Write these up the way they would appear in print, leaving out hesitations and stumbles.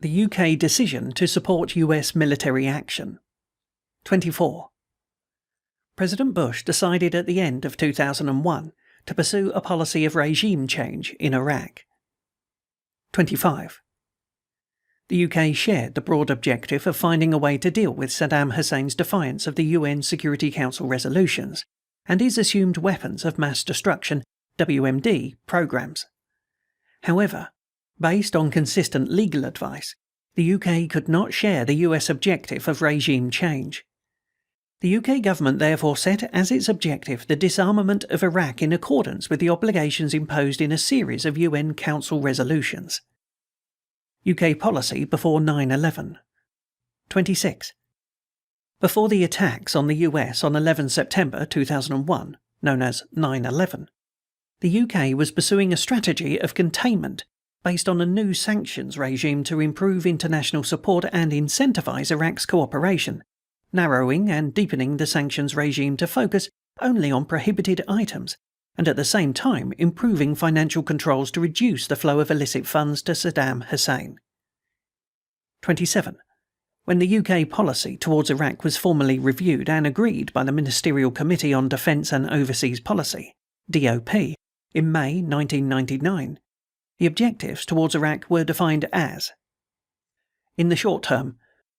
The UK decision to support US military action. 24. President Bush decided at the end of 2001 to pursue a policy of regime change in Iraq. 25. The UK shared the broad objective of finding a way to deal with Saddam Hussein's defiance of the UN Security Council resolutions and his assumed weapons of mass destruction WMD programs. However, based on consistent legal advice, the UK could not share the US objective of regime change. The UK government therefore set as its objective the disarmament of Iraq in accordance with the obligations imposed in a series of UN Council resolutions. UK policy before 9/11. 26. Before the attacks on the US on 11 September 2001, known as 9/11, the UK was pursuing a strategy of containment based on a new sanctions regime to improve international support and incentivize Iraq's cooperation, narrowing and deepening the sanctions regime to focus only on prohibited items, and at the same time improving financial controls to reduce the flow of illicit funds to Saddam Hussein. 27. When the UK policy towards Iraq was formally reviewed and agreed by the Ministerial Committee on Defence and Overseas Policy, DOP, in May 1999, the objectives towards Iraq were defined as: in the short term,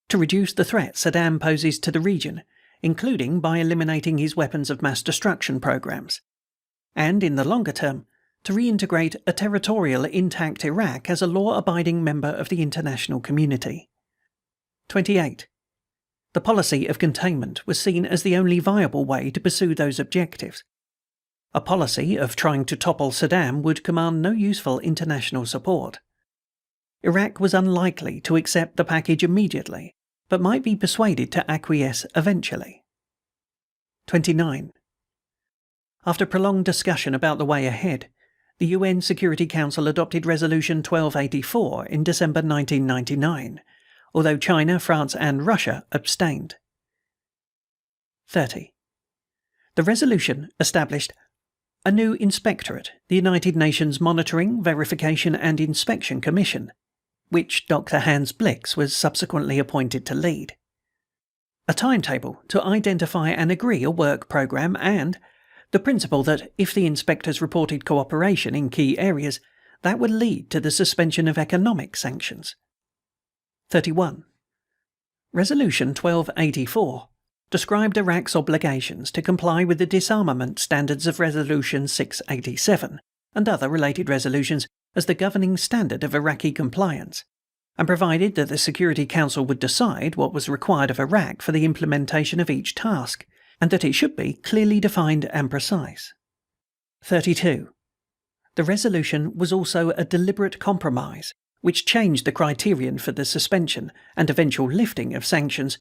to reduce the threat Saddam poses to the region, including by eliminating his weapons of mass destruction programs, and in the longer term, to reintegrate a territorial intact Iraq as a law-abiding member of the international community. 28. The policy of containment was seen as the only viable way to pursue those objectives. A policy of trying to topple Saddam would command no useful international support. Iraq was unlikely to accept the package immediately, but might be persuaded to acquiesce eventually. 29. After prolonged discussion about the way ahead, the UN Security Council adopted Resolution 1284 in December 1999, although China, France and Russia abstained. 30. The resolution established a new inspectorate, the United Nations Monitoring, Verification and Inspection Commission, which Dr. Hans Blix was subsequently appointed to lead. A timetable to identify and agree a work programme, and the principle that if the inspectors reported cooperation in key areas, that would lead to the suspension of economic sanctions. 31. Resolution 1284 described Iraq's obligations to comply with the disarmament standards of Resolution 687 and other related resolutions as the governing standard of Iraqi compliance, and provided that the Security Council would decide what was required of Iraq for the implementation of each task, and that it should be clearly defined and precise. 32. The resolution was also a deliberate compromise, which changed the criterion for the suspension and eventual lifting of sanctions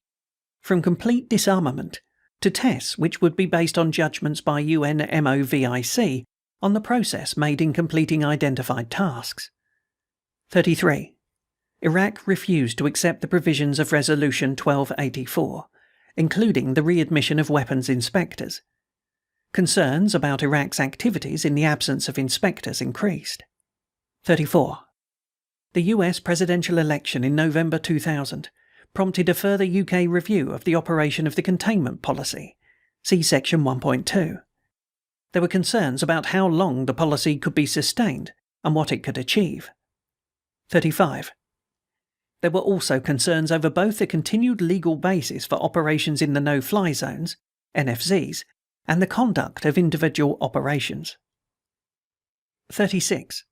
from complete disarmament to tests which would be based on judgments by UN MOVIC on the process made in completing identified tasks. 33. Iraq refused to accept the provisions of Resolution 1284, including the readmission of weapons inspectors. Concerns about Iraq's activities in the absence of inspectors increased. 34. The US presidential election in November 2000 prompted a further UK review of the operation of the containment policy. See Section 1.2. There were concerns about how long the policy could be sustained and what it could achieve. 35. There were also concerns over both the continued legal basis for operations in the no-fly zones, NFZs, and the conduct of individual operations. 36.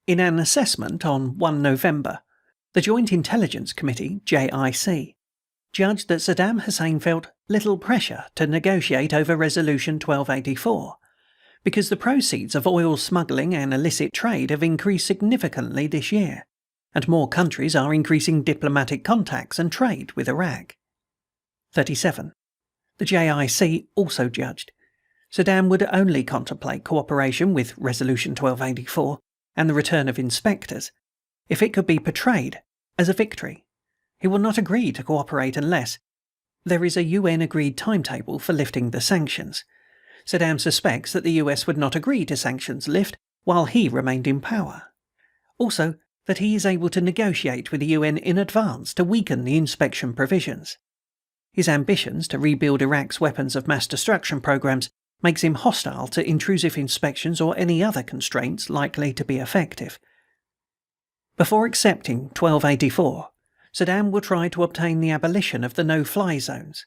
In an assessment on 1 November, the Joint Intelligence Committee, JIC, judged that Saddam Hussein felt little pressure to negotiate over Resolution 1284, because the proceeds of oil smuggling and illicit trade have increased significantly this year, and more countries are increasing diplomatic contacts and trade with Iraq. 37. The JIC also judged Saddam would only contemplate cooperation with Resolution 1284 and the return of inspectors if it could be portrayed as a victory. He will not agree to cooperate unless there is a UN-agreed timetable for lifting the sanctions. Saddam suspects that the US would not agree to sanctions lift while he remained in power. Also, that he is able to negotiate with the UN in advance to weaken the inspection provisions. His ambitions to rebuild Iraq's weapons of mass destruction programs makes him hostile to intrusive inspections or any other constraints likely to be effective. Before accepting 1284, Saddam will try to obtain the abolition of the no-fly zones.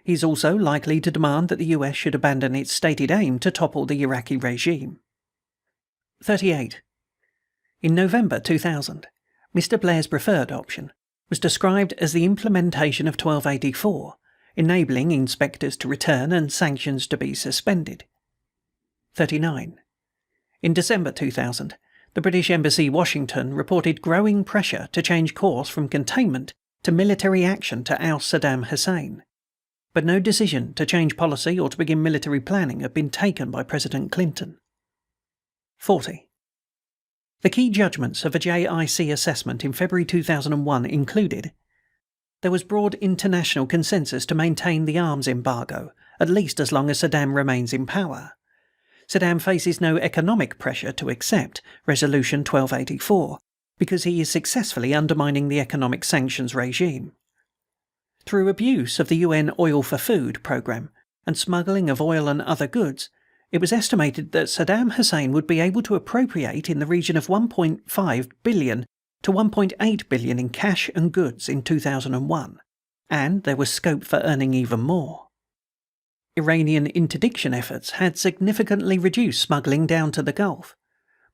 He is also likely to demand that the US should abandon its stated aim to topple the Iraqi regime. 38. In November 2000, Mr. Blair's preferred option was described as the implementation of 1284, enabling inspectors to return and sanctions to be suspended. 39. In December 2000, the British Embassy Washington reported growing pressure to change course from containment to military action to oust Saddam Hussein, but no decision to change policy or to begin military planning had been taken by President Clinton. 40. The key judgments of a JIC assessment in February 2001 included: there was broad international consensus to maintain the arms embargo, at least as long as Saddam remains in power. Saddam faces no economic pressure to accept Resolution 1284 because he is successfully undermining the economic sanctions regime. Through abuse of the UN Oil for Food program and smuggling of oil and other goods, it was estimated that Saddam Hussein would be able to appropriate in the region of $1.5 billion to $1.8 billion in cash and goods in 2001, and there was scope for earning even more. Iranian interdiction efforts had significantly reduced smuggling down to the Gulf,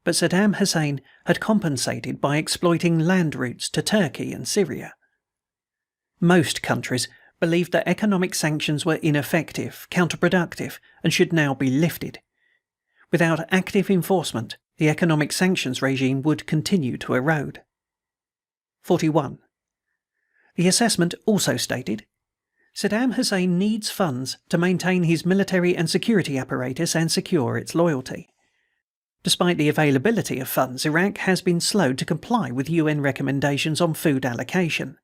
but Saddam Hussein had compensated by exploiting land routes to Turkey and Syria. Most countries believed that economic sanctions were ineffective, counterproductive, and should now be lifted. Without active enforcement, the economic sanctions regime would continue to erode. 41. The assessment also stated: Saddam Hussein needs funds to maintain his military and security apparatus and secure its loyalty. Despite the availability of funds, Iraq has been slow to comply with UN recommendations on food allocation.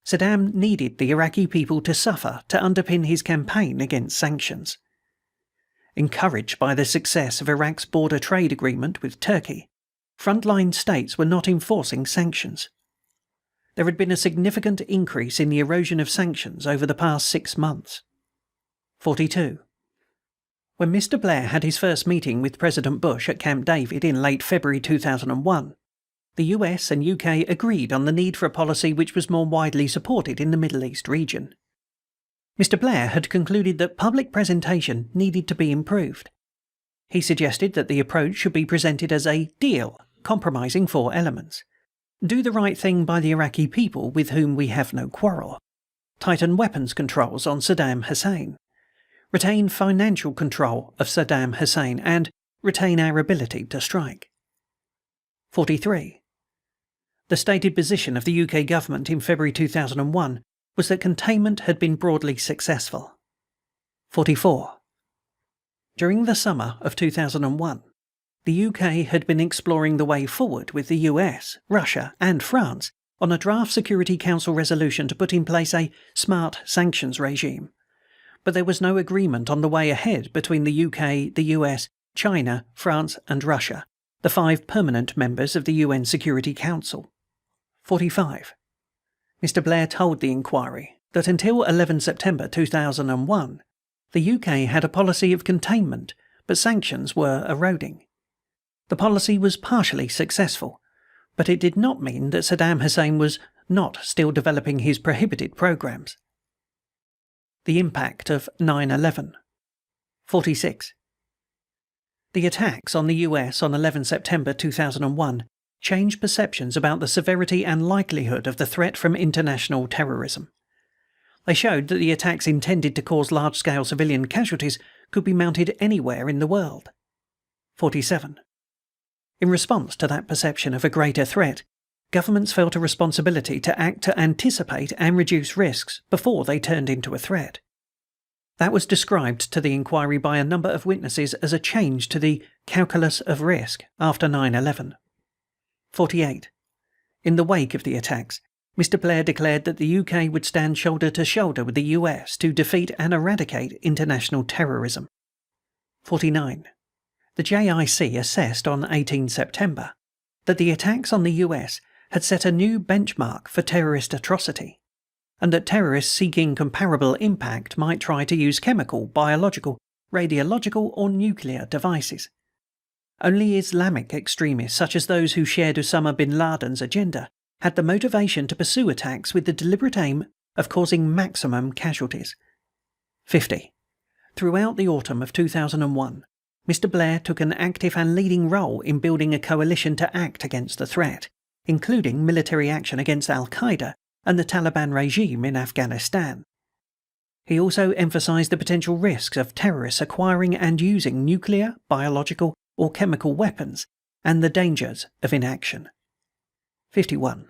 Saddam needed the Iraqi people to suffer to underpin his campaign against sanctions. Encouraged by the success of Iraq's border trade agreement with Turkey, frontline states were not enforcing sanctions. There had been a significant increase in the erosion of sanctions over the past 6 months. 42. When Mr. Blair had his first meeting with President Bush at Camp David in late February 2001, the US and UK agreed on the need for a policy which was more widely supported in the Middle East region. Mr. Blair had concluded that public presentation needed to be improved. He suggested that the approach should be presented as a deal, comprising 4 elements. Do the right thing by the Iraqi people with whom we have no quarrel. Tighten weapons controls on Saddam Hussein. Retain financial control of Saddam Hussein and retain our ability to strike. 43. The stated position of the UK government in February 2001 was that containment had been broadly successful. 44. During the summer of 2001, the UK had been exploring the way forward with the US, Russia and France on a draft Security Council resolution to put in place a smart sanctions regime. But there was no agreement on the way ahead between the UK, the US, China, France and Russia, the 5 permanent members of the UN Security Council. 45. Mr. Blair told the inquiry that until 11 September 2001, the UK had a policy of containment, but sanctions were eroding. The policy was partially successful, but it did not mean that Saddam Hussein was not still developing his prohibited programs. The impact of 9/11. 46. The attacks on the US on 11 September 2001 changed perceptions about the severity and likelihood of the threat from international terrorism. They showed that the attacks intended to cause large-scale civilian casualties could be mounted anywhere in the world. 47. In response to that perception of a greater threat, governments felt a responsibility to act to anticipate and reduce risks before they turned into a threat. That was described to the inquiry by a number of witnesses as a change to the calculus of risk after 9/11. 48. In the wake of the attacks, Mr. Blair declared that the UK would stand shoulder to shoulder with the US to defeat and eradicate international terrorism. 49. The JIC assessed on 18 September that the attacks on the US had set a new benchmark for terrorist atrocity, and that terrorists seeking comparable impact might try to use chemical, biological, radiological, or nuclear devices. Only Islamic extremists, such as those who shared Osama bin Laden's agenda, had the motivation to pursue attacks with the deliberate aim of causing maximum casualties. 50. Throughout the autumn of 2001, Mr. Blair took an active and leading role in building a coalition to act against the threat, including military action against al-Qaeda and the Taliban regime in Afghanistan. He also emphasized the potential risks of terrorists acquiring and using nuclear, biological, or chemical weapons, and the dangers of inaction. 51.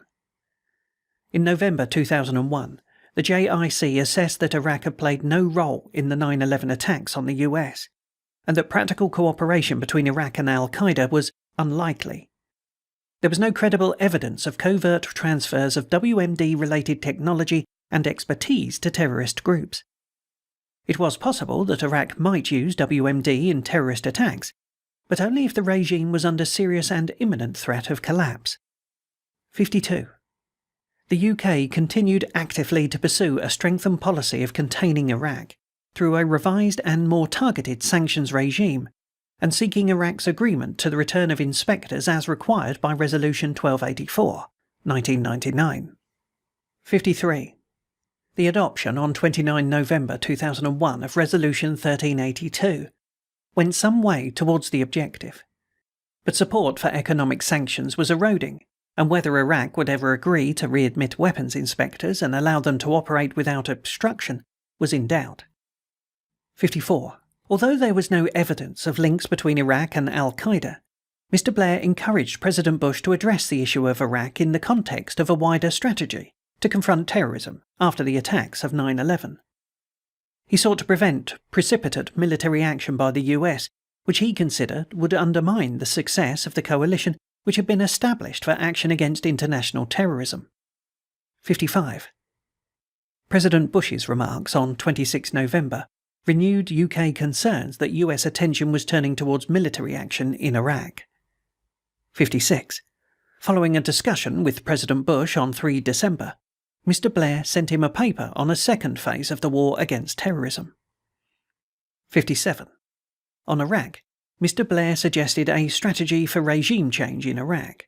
In November 2001, the JIC assessed that Iraq had played no role in the 9/11 attacks on the US, and that practical cooperation between Iraq and al-Qaeda was unlikely. There was no credible evidence of covert transfers of WMD-related technology and expertise to terrorist groups. It was possible that Iraq might use WMD in terrorist attacks, but only if the regime was under serious and imminent threat of collapse. 52. The UK continued actively to pursue a strengthened policy of containing Iraq through a revised and more targeted sanctions regime, and seeking Iraq's agreement to the return of inspectors as required by Resolution 1284, 1999. 53. The adoption on 29 November 2001 of Resolution 1382 went some way towards the objective, but support for economic sanctions was eroding, and whether Iraq would ever agree to readmit weapons inspectors and allow them to operate without obstruction was in doubt. 54. Although there was no evidence of links between Iraq and al-Qaeda, Mr. Blair encouraged President Bush to address the issue of Iraq in the context of a wider strategy to confront terrorism after the attacks of 9/11. He sought to prevent precipitate military action by the US, which he considered would undermine the success of the coalition which had been established for action against international terrorism. 55. President Bush's remarks on 26 November renewed UK concerns that US attention was turning towards military action in Iraq. 56. Following a discussion with President Bush on 3 December, Mr. Blair sent him a paper on a second phase of the war against terrorism. 57. On Iraq, Mr. Blair suggested a strategy for regime change in Iraq.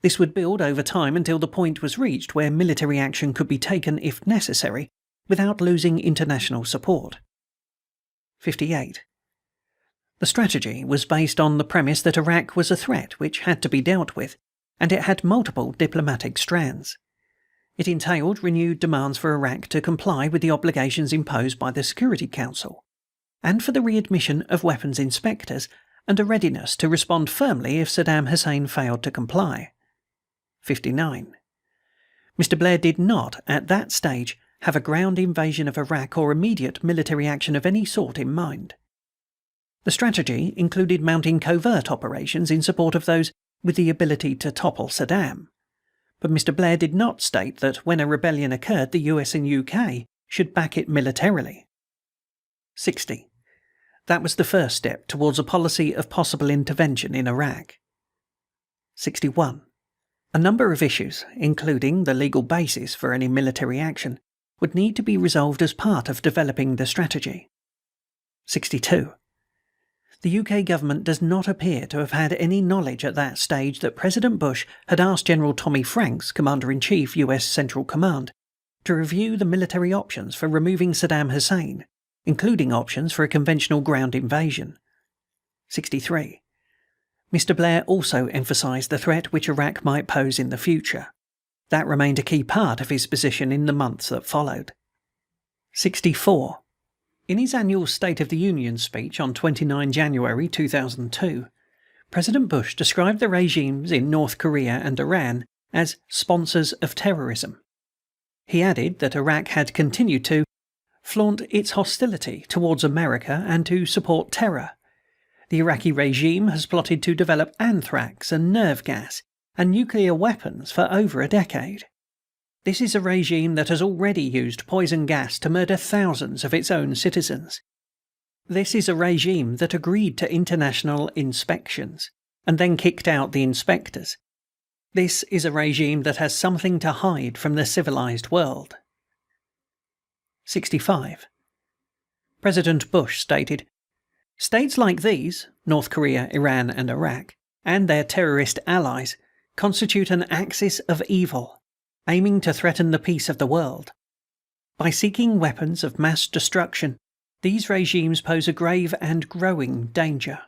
This would build over time until the point was reached where military action could be taken if necessary, without losing international support. 58. The strategy was based on the premise that Iraq was a threat which had to be dealt with, and it had multiple diplomatic strands. It entailed renewed demands for Iraq to comply with the obligations imposed by the Security Council, and for the readmission of weapons inspectors, and a readiness to respond firmly if Saddam Hussein failed to comply. 59. Mr. Blair did not, at that stage, have a ground invasion of Iraq or immediate military action of any sort in mind. The strategy included mounting covert operations in support of those with the ability to topple Saddam, but Mr. Blair did not state that when a rebellion occurred the US and UK should back it militarily. 60. That was the first step towards a policy of possible intervention in Iraq. 61. A number of issues, including the legal basis for any military action, would need to be resolved as part of developing the strategy. 62. The UK government does not appear to have had any knowledge at that stage that President Bush had asked General Tommy Franks, Commander-in-Chief, US Central Command, to review the military options for removing Saddam Hussein, including options for a conventional ground invasion. 63. Mr. Blair also emphasized the threat which Iraq might pose in the future. That remained a key part of his position in the months that followed. 64. In his annual State of the Union speech on 29 January 2002, President Bush described the regimes in North Korea and Iran as sponsors of terrorism. He added that Iraq had continued to flaunt its hostility towards America and to support terror. The Iraqi regime has plotted to develop anthrax and nerve gas and nuclear weapons for over a decade. This is a regime that has already used poison gas to murder thousands of its own citizens. This is a regime that agreed to international inspections and then kicked out the inspectors, This is a regime that has something to hide from the civilized world. 65. President Bush stated, "States like these, North Korea, Iran and Iraq, and their terrorist allies, constitute an axis of evil, aiming to threaten the peace of the world. By seeking weapons of mass destruction, these regimes pose a grave and growing danger."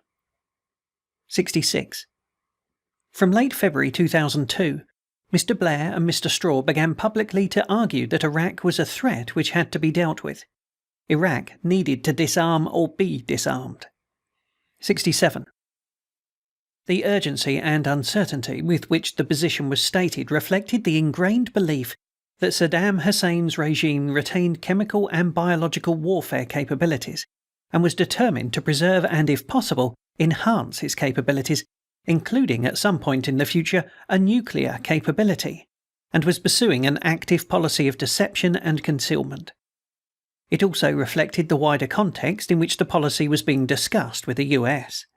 66. From late February 2002, Mr. Blair and Mr. Straw began publicly to argue that Iraq was a threat which had to be dealt with. Iraq needed to disarm or be disarmed. 67. The urgency and uncertainty with which the position was stated reflected the ingrained belief that Saddam Hussein's regime retained chemical and biological warfare capabilities and was determined to preserve and, if possible, enhance its capabilities, including at some point in the future a nuclear capability, and was pursuing an active policy of deception and concealment. It also reflected the wider context in which the policy was being discussed with the US.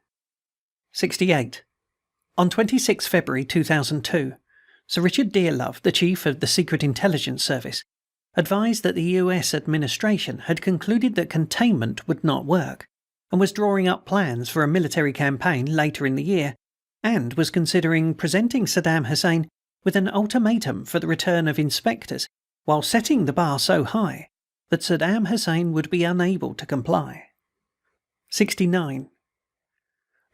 68. On 26 February 2002, Sir Richard Dearlove, the Chief of the Secret Intelligence Service, advised that the US administration had concluded that containment would not work, and was drawing up plans for a military campaign later in the year, and was considering presenting Saddam Hussein with an ultimatum for the return of inspectors, while setting the bar so high that Saddam Hussein would be unable to comply. 69.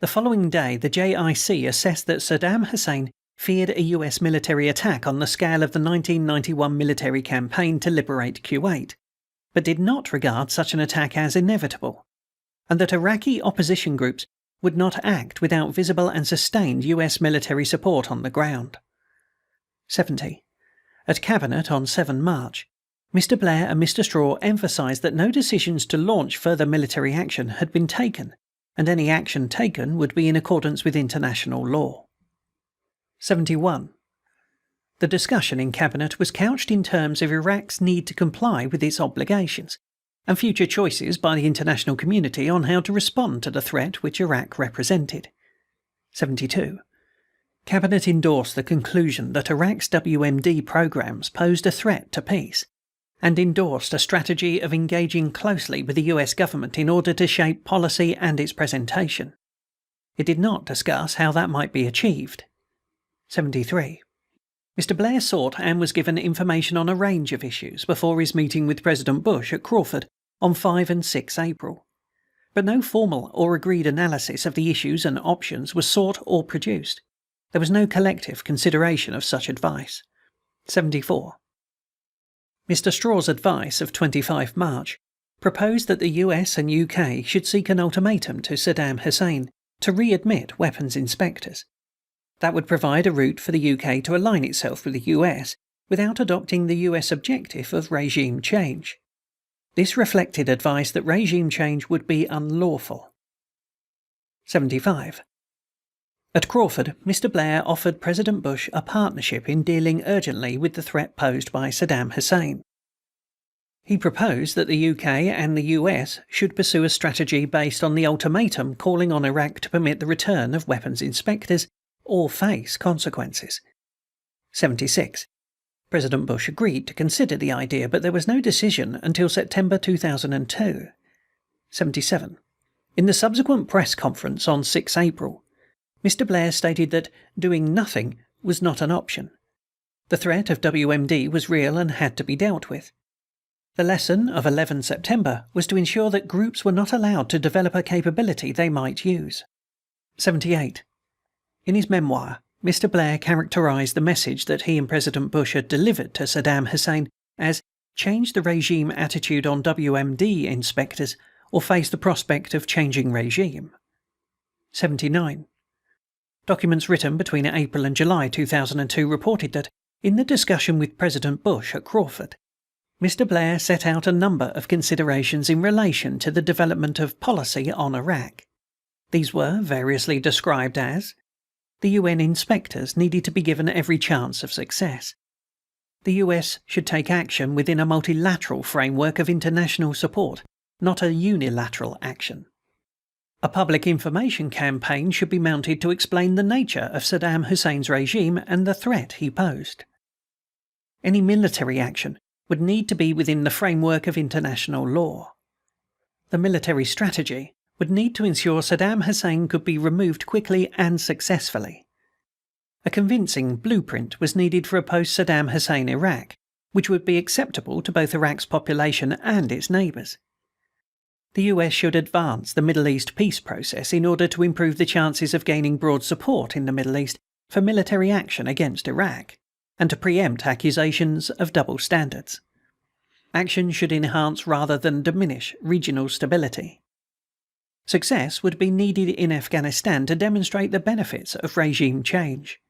The following day, the JIC assessed that Saddam Hussein feared a US military attack on the scale of the 1991 military campaign to liberate Kuwait, but did not regard such an attack as inevitable, and that Iraqi opposition groups would not act without visible and sustained US military support on the ground. 70. At Cabinet on 7 March, Mr. Blair and Mr. Straw emphasised that no decisions to launch further military action had been taken, and any action taken would be in accordance with international law. 71. The discussion in Cabinet was couched in terms of Iraq's need to comply with its obligations, and future choices by the international community on how to respond to the threat which Iraq represented. 72. Cabinet endorsed the conclusion that Iraq's WMD programs posed a threat to peace, and endorsed a strategy of engaging closely with the US government in order to shape policy and its presentation. It did not discuss how that might be achieved. 73. Mr. Blair sought and was given information on a range of issues before his meeting with President Bush at Crawford on 5 and 6 April. But no formal or agreed analysis of the issues and options was sought or produced. There was no collective consideration of such advice. 74. Mr. Straw's advice of 25 March proposed that the US and UK should seek an ultimatum to Saddam Hussein to readmit weapons inspectors. That would provide a route for the UK to align itself with the US without adopting the US objective of regime change. This reflected advice that regime change would be unlawful. 75. At Crawford, Mr. Blair offered President Bush a partnership in dealing urgently with the threat posed by Saddam Hussein. He proposed that the UK and the US should pursue a strategy based on the ultimatum calling on Iraq to permit the return of weapons inspectors or face consequences. 76. President Bush agreed to consider the idea, but there was no decision until September 2002. 77. In the subsequent press conference on 6 April, Mr. Blair stated that doing nothing was not an option. The threat of WMD was real and had to be dealt with. The lesson of 11 September was to ensure that groups were not allowed to develop a capability they might use. 78. In his memoir, Mr. Blair characterized the message that he and President Bush had delivered to Saddam Hussein as change the regime attitude on WMD inspectors or face the prospect of changing regime. 79. Documents written between April and July 2002 reported that, in the discussion with President Bush at Crawford, Mr. Blair set out a number of considerations in relation to the development of policy on Iraq. These were variously described as: the UN inspectors needed to be given every chance of success. The US should take action within a multilateral framework of international support, not a unilateral action. A public information campaign should be mounted to explain the nature of Saddam Hussein's regime and the threat he posed. Any military action would need to be within the framework of international law. The military strategy would need to ensure Saddam Hussein could be removed quickly and successfully. A convincing blueprint was needed for a post-Saddam Hussein Iraq, which would be acceptable to both Iraq's population and its neighbours. The US should advance the Middle East peace process in order to improve the chances of gaining broad support in the Middle East for military action against Iraq, and to preempt accusations of double standards. Action should enhance rather than diminish regional stability. Success would be needed in Afghanistan to demonstrate the benefits of regime change.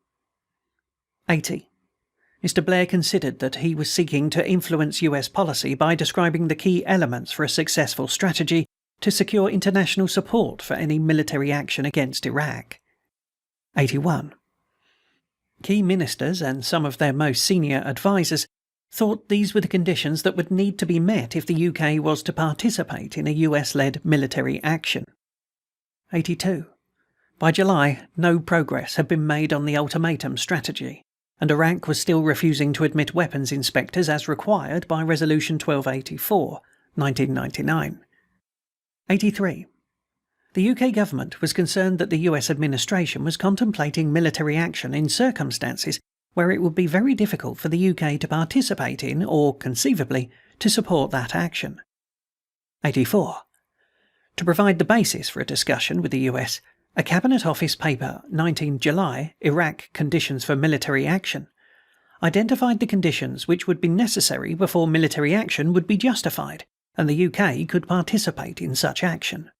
80. Mr. Blair considered that he was seeking to influence US policy by describing the key elements for a successful strategy to secure international support for any military action against Iraq. 81. Key ministers and some of their most senior advisers thought these were the conditions that would need to be met if the UK was to participate in a US-led military action. 82. By July, no progress had been made on the ultimatum strategy, and Iraq was still refusing to admit weapons inspectors as required by Resolution 1284, 1999. 83. The UK government was concerned that the US administration was contemplating military action in circumstances where it would be very difficult for the UK to participate in, or conceivably, to support that action. 84. To provide the basis for a discussion with the US, a Cabinet Office paper, 19 July, Iraq Conditions for Military Action, identified the conditions which would be necessary before military action would be justified, and the UK could participate in such action.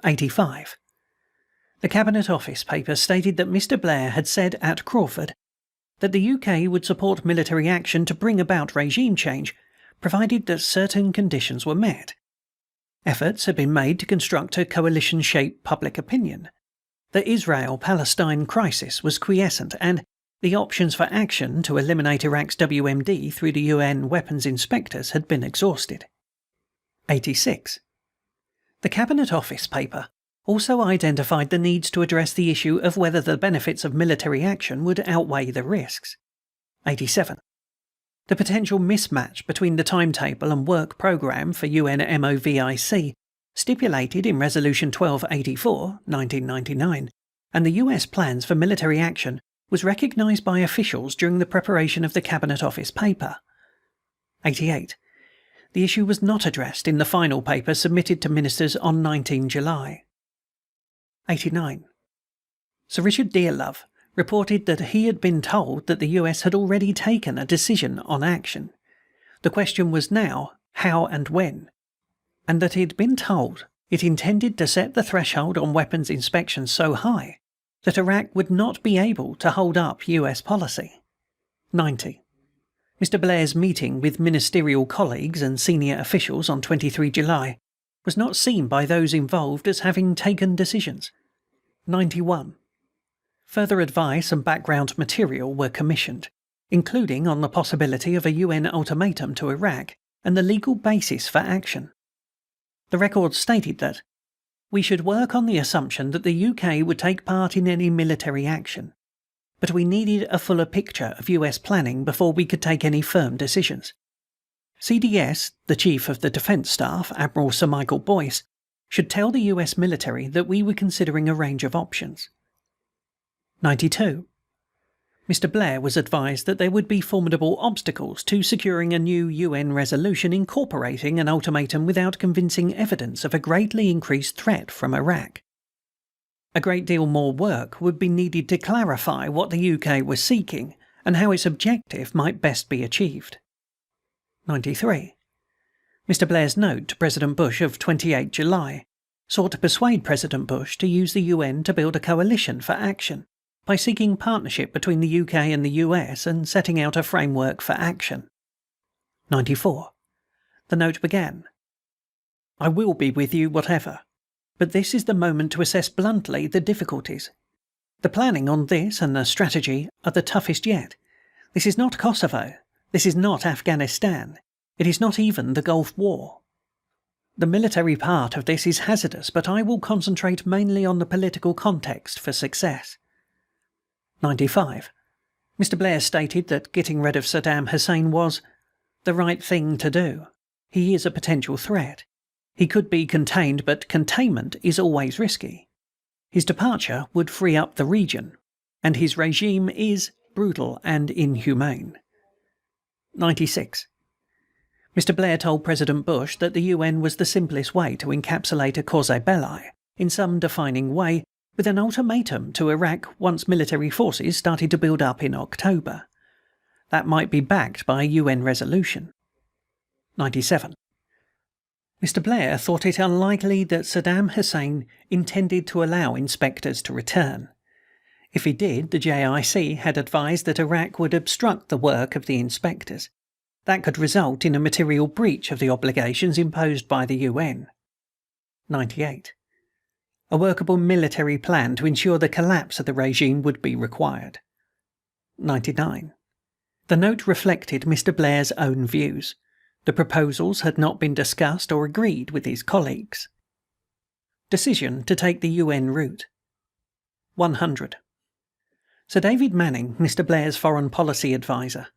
85. The Cabinet Office paper stated that Mr. Blair had said at Crawford that the UK would support military action to bring about regime change, provided that certain conditions were met. Efforts had been made to construct a coalition-shaped public opinion. The Israel-Palestine crisis was quiescent, and the options for action to eliminate Iraq's WMD through the UN weapons inspectors had been exhausted. 86. The Cabinet Office paper also identified the needs to address the issue of whether the benefits of military action would outweigh the risks. 87. The potential mismatch between the timetable and work programme for UN MOVIC, stipulated in Resolution 1284, 1999, and the US plans for military action was recognised by officials during the preparation of the Cabinet Office paper. 88. The issue was not addressed in the final paper submitted to ministers on 19 July. 89. Sir Richard Dearlove reported that he had been told that the US had already taken a decision on action. The question was now how and when, and that he had been told it intended to set the threshold on weapons inspection so high that Iraq would not be able to hold up US policy. 90. Mr. Blair's meeting with ministerial colleagues and senior officials on 23 July was not seen by those involved as having taken decisions. 91. Further advice and background material were commissioned, including on the possibility of a UN ultimatum to Iraq and the legal basis for action. The record stated that we should work on the assumption that the UK would take part in any military action, but we needed a fuller picture of US planning before we could take any firm decisions. CDS, the Chief of the Defence Staff, Admiral Sir Michael Boyce, should tell the US military that we were considering a range of options. 92. Mr. Blair was advised that there would be formidable obstacles to securing a new UN resolution incorporating an ultimatum without convincing evidence of a greatly increased threat from Iraq. A great deal more work would be needed to clarify what the UK was seeking and how its objective might best be achieved. 93. Mr. Blair's note to President Bush of 28 July sought to persuade President Bush to use the UN to build a coalition for action by seeking partnership between the UK and the US and setting out a framework for action. 94. The note began, I will be with you whatever, but this is the moment to assess bluntly the difficulties. The planning on this and the strategy are the toughest yet. This is not Kosovo. This is not Afghanistan. It is not even the Gulf War. The military part of this is hazardous, but I will concentrate mainly on the political context for success. 95. Mr. Blair stated that getting rid of Saddam Hussein was the right thing to do. He is a potential threat. He could be contained, but containment is always risky. His departure would free up the region, and his regime is brutal and inhumane. 96. Mr. Blair told President Bush that the UN was the simplest way to encapsulate a cause belli in some defining way, with an ultimatum to Iraq once military forces started to build up in October. That might be backed by a UN resolution. 97. Mr. Blair thought it unlikely that Saddam Hussein intended to allow inspectors to return. If he did, the JIC had advised that Iraq would obstruct the work of the inspectors. That could result in a material breach of the obligations imposed by the UN. 98. A workable military plan to ensure the collapse of the regime would be required. 99. The note reflected Mr. Blair's own views. The proposals had not been discussed or agreed with his colleagues. Decision to take the UN route. 100. Sir David Manning, Mr. Blair's foreign policy advisor,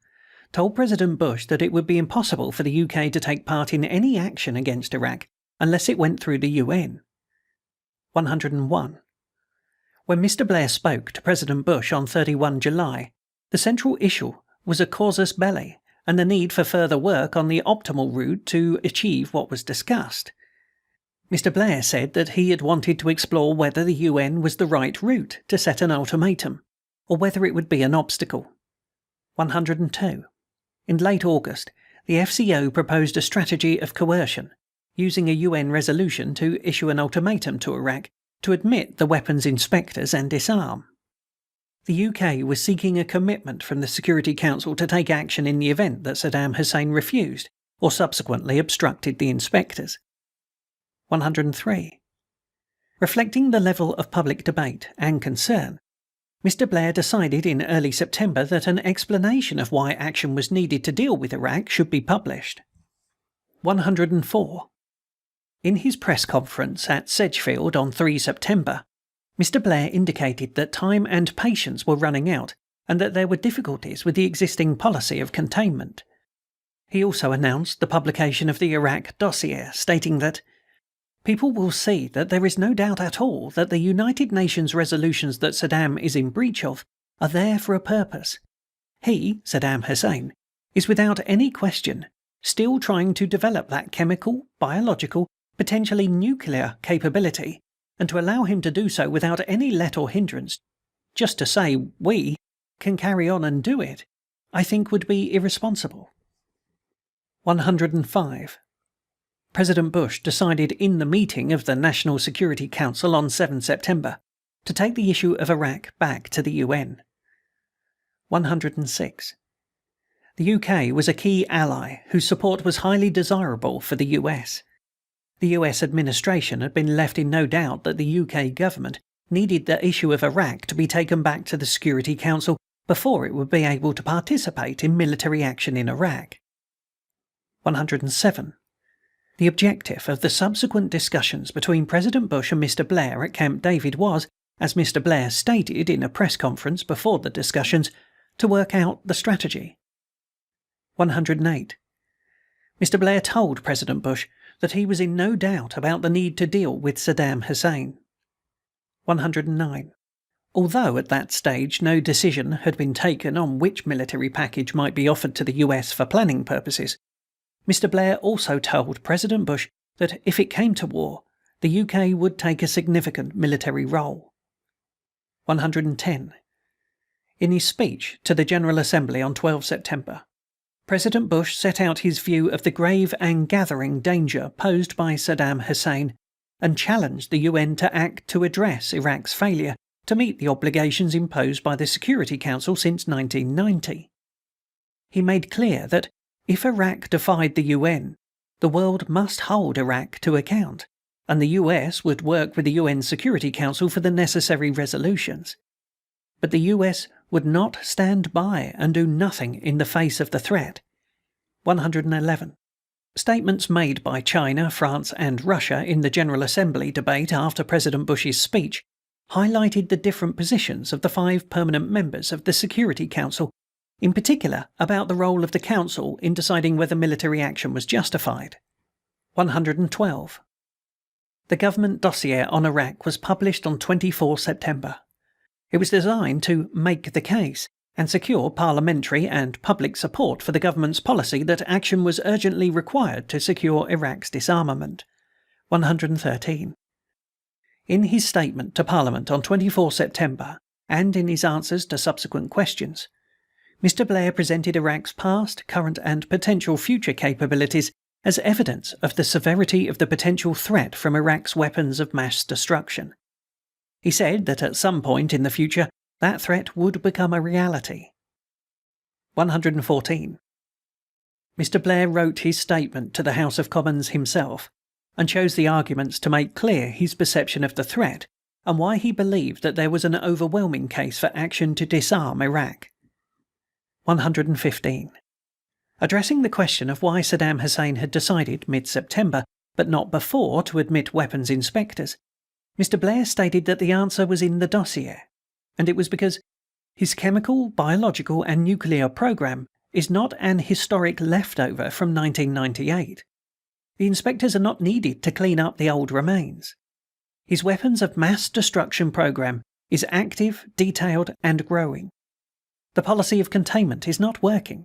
told President Bush that it would be impossible for the UK to take part in any action against Iraq unless it went through the UN. 101. When Mr. Blair spoke to President Bush on 31 July, the central issue was a casus belli and the need for further work on the optimal route to achieve what was discussed. Mr. Blair said that he had wanted to explore whether the UN was the right route to set an ultimatum, or whether it would be an obstacle. 102. In late August, the FCO proposed a strategy of coercion, using a UN resolution to issue an ultimatum to Iraq to admit the weapons inspectors and disarm. The UK was seeking a commitment from the Security Council to take action in the event that Saddam Hussein refused or subsequently obstructed the inspectors. 103. Reflecting the level of public debate and concern, Mr. Blair decided in early September that an explanation of why action was needed to deal with Iraq should be published. 104. In his press conference at Sedgefield on 3 September, Mr. Blair indicated that time and patience were running out and that there were difficulties with the existing policy of containment. He also announced the publication of the Iraq dossier, stating that people will see that there is no doubt at all that the United Nations resolutions that Saddam is in breach of are there for a purpose. He, Saddam Hussein, is without any question still trying to develop that chemical, biological, potentially nuclear capability, and to allow him to do so without any let or hindrance, just to say we can carry on and do it, I think would be irresponsible. 105. President Bush decided in the meeting of the National Security Council on 7 September to take the issue of Iraq back to the UN. 106. The UK was a key ally whose support was highly desirable for the US. The US administration had been left in no doubt that the UK government needed the issue of Iraq to be taken back to the Security Council before it would be able to participate in military action in Iraq. 107. The objective of the subsequent discussions between President Bush and Mr. Blair at Camp David was, as Mr. Blair stated in a press conference before the discussions, to work out the strategy. 108. Mr. Blair told President Bush that he was in no doubt about the need to deal with Saddam Hussein. 109. Although at that stage no decision had been taken on which military package might be offered to the US for planning purposes, Mr. Blair also told President Bush that if it came to war, the UK would take a significant military role. 110. In his speech to the General Assembly on 12 September, President Bush set out his view of the grave and gathering danger posed by Saddam Hussein and challenged the UN to act to address Iraq's failure to meet the obligations imposed by the Security Council since 1990. He made clear that if Iraq defied the UN, the world must hold Iraq to account, and the US would work with the UN Security Council for the necessary resolutions. But the US would not stand by and do nothing in the face of the threat. 111. Statements made by China, France, and Russia in the General Assembly debate after President Bush's speech highlighted the different positions of the 5 permanent members of the Security Council, in particular about the role of the Council in deciding whether military action was justified. 112. The government dossier on Iraq was published on 24 September. It was designed to make the case and secure parliamentary and public support for the government's policy that action was urgently required to secure Iraq's disarmament. 113. In his statement to Parliament on 24 September, and in his answers to subsequent questions, Mr. Blair presented Iraq's past, current, and potential future capabilities as evidence of the severity of the potential threat from Iraq's weapons of mass destruction. He said that at some point in the future, that threat would become a reality. 114. Mr. Blair wrote his statement to the House of Commons himself, and chose the arguments to make clear his perception of the threat and why he believed that there was an overwhelming case for action to disarm Iraq. 115. Addressing the question of why Saddam Hussein had decided mid-September, but not before, to admit weapons inspectors, Mr. Blair stated that the answer was in the dossier, and it was because his chemical, biological, and nuclear program is not an historic leftover from 1998. The inspectors are not needed to clean up the old remains. His weapons of mass destruction program is active, detailed, and growing. The policy of containment is not working.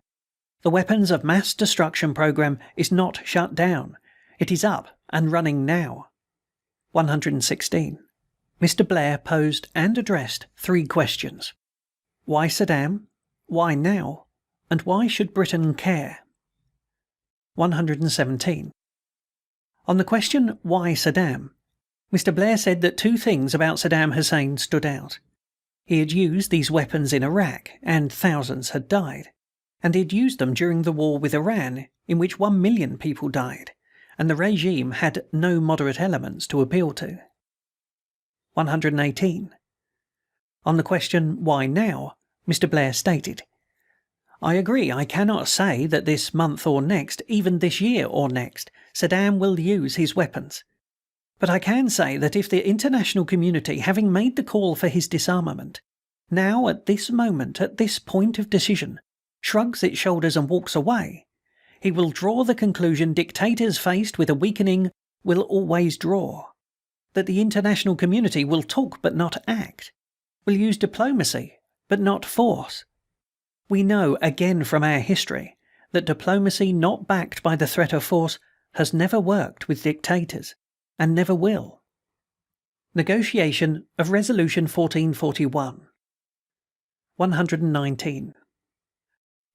The weapons of mass destruction program is not shut down. It is up and running now. 116. Mr. Blair posed and addressed 3 questions. Why Saddam? Why now? And why should Britain care? 117. On the question, why Saddam? Mr. Blair said that 2 things about Saddam Hussein stood out. He had used these weapons in Iraq, and thousands had died. And he had used them during the war with Iran, in which 1 million people died, and the regime had no moderate elements to appeal to. 118. On the question, why now? Mr. Blair stated, I agree, I cannot say that this month or next, even this year or next, Saddam will use his weapons. But I can say that if the international community, having made the call for his disarmament, now at this moment, at this point of decision, shrugs its shoulders and walks away, he will draw the conclusion dictators faced with a weakening will always draw, that the international community will talk but not act, will use diplomacy but not force. We know, again from our history, that diplomacy not backed by the threat of force has never worked with dictators, and never will. Negotiation of Resolution 1441. 119.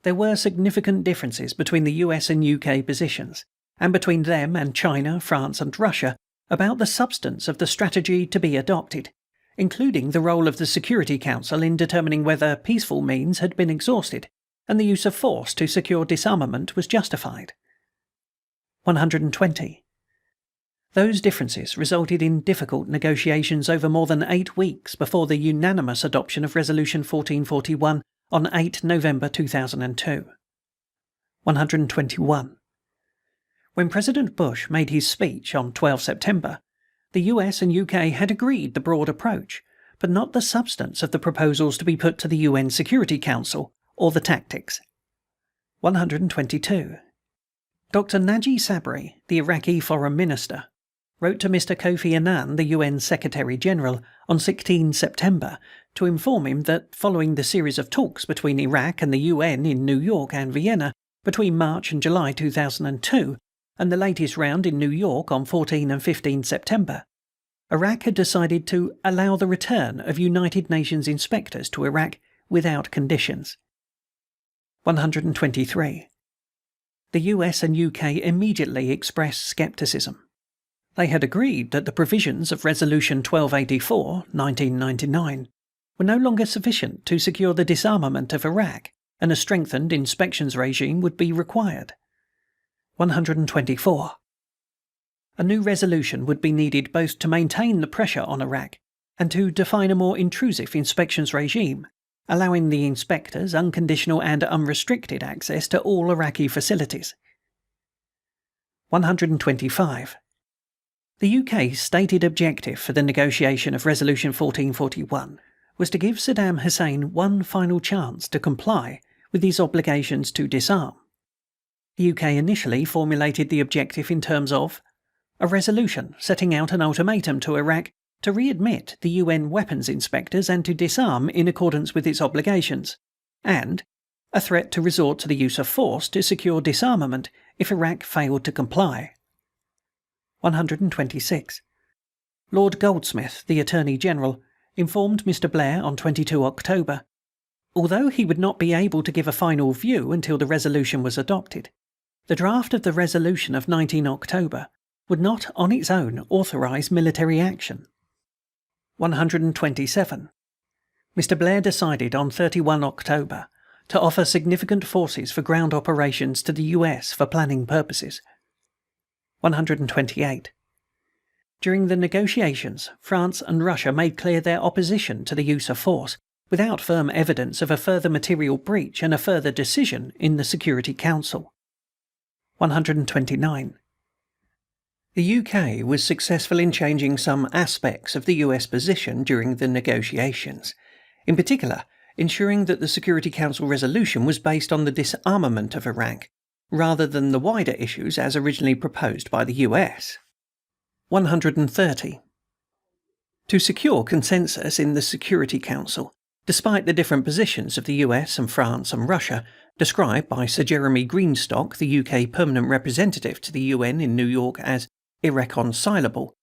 There were significant differences between the US and UK positions, and between them and China, France, and Russia, about the substance of the strategy to be adopted, including the role of the Security Council in determining whether peaceful means had been exhausted and the use of force to secure disarmament was justified. 120. Those differences resulted in difficult negotiations over more than 8 weeks before the unanimous adoption of Resolution 1441 on 8 November 2002. 121. When President Bush made his speech on 12 September, the US and UK had agreed the broad approach, but not the substance of the proposals to be put to the UN Security Council or the tactics. 122. Dr. Naji Sabri, the Iraqi Foreign Minister, wrote to Mr. Kofi Annan, the UN Secretary-General, on 16 September to inform him that following the series of talks between Iraq and the UN in New York and Vienna between March and July 2002, and the latest round in New York on 14 and 15 September, Iraq had decided to allow the return of United Nations inspectors to Iraq without conditions. 123. The US and UK immediately expressed scepticism. They had agreed that the provisions of Resolution 1284, 1999, were no longer sufficient to secure the disarmament of Iraq, and a strengthened inspections regime would be required. 124. A new resolution would be needed both to maintain the pressure on Iraq and to define a more intrusive inspections regime, allowing the inspectors unconditional and unrestricted access to all Iraqi facilities. 125. The UK's stated objective for the negotiation of Resolution 1441 was to give Saddam Hussein one final chance to comply with his obligations to disarm. The UK initially formulated the objective in terms of a resolution setting out an ultimatum to Iraq to readmit the UN weapons inspectors and to disarm in accordance with its obligations, and a threat to resort to the use of force to secure disarmament if Iraq failed to comply. 126. Lord Goldsmith, the Attorney General, informed Mr. Blair on 22 October, although he would not be able to give a final view until the resolution was adopted, the draft of the resolution of 19 October would not on its own authorise military action. 127. Mr. Blair decided on 31 October to offer significant forces for ground operations to the US for planning purposes. 128. During the negotiations, France and Russia made clear their opposition to the use of force, without firm evidence of a further material breach and a further decision in the Security Council. 129. The UK was successful in changing some aspects of the US position during the negotiations, in particular, ensuring that the Security Council resolution was based on the disarmament of Iraq, rather than the wider issues as originally proposed by the US. 130. To secure consensus in the Security Council, despite the different positions of the US and France and Russia, described by Sir Jeremy Greenstock, the UK permanent representative to the UN in New York, as irreconcilable,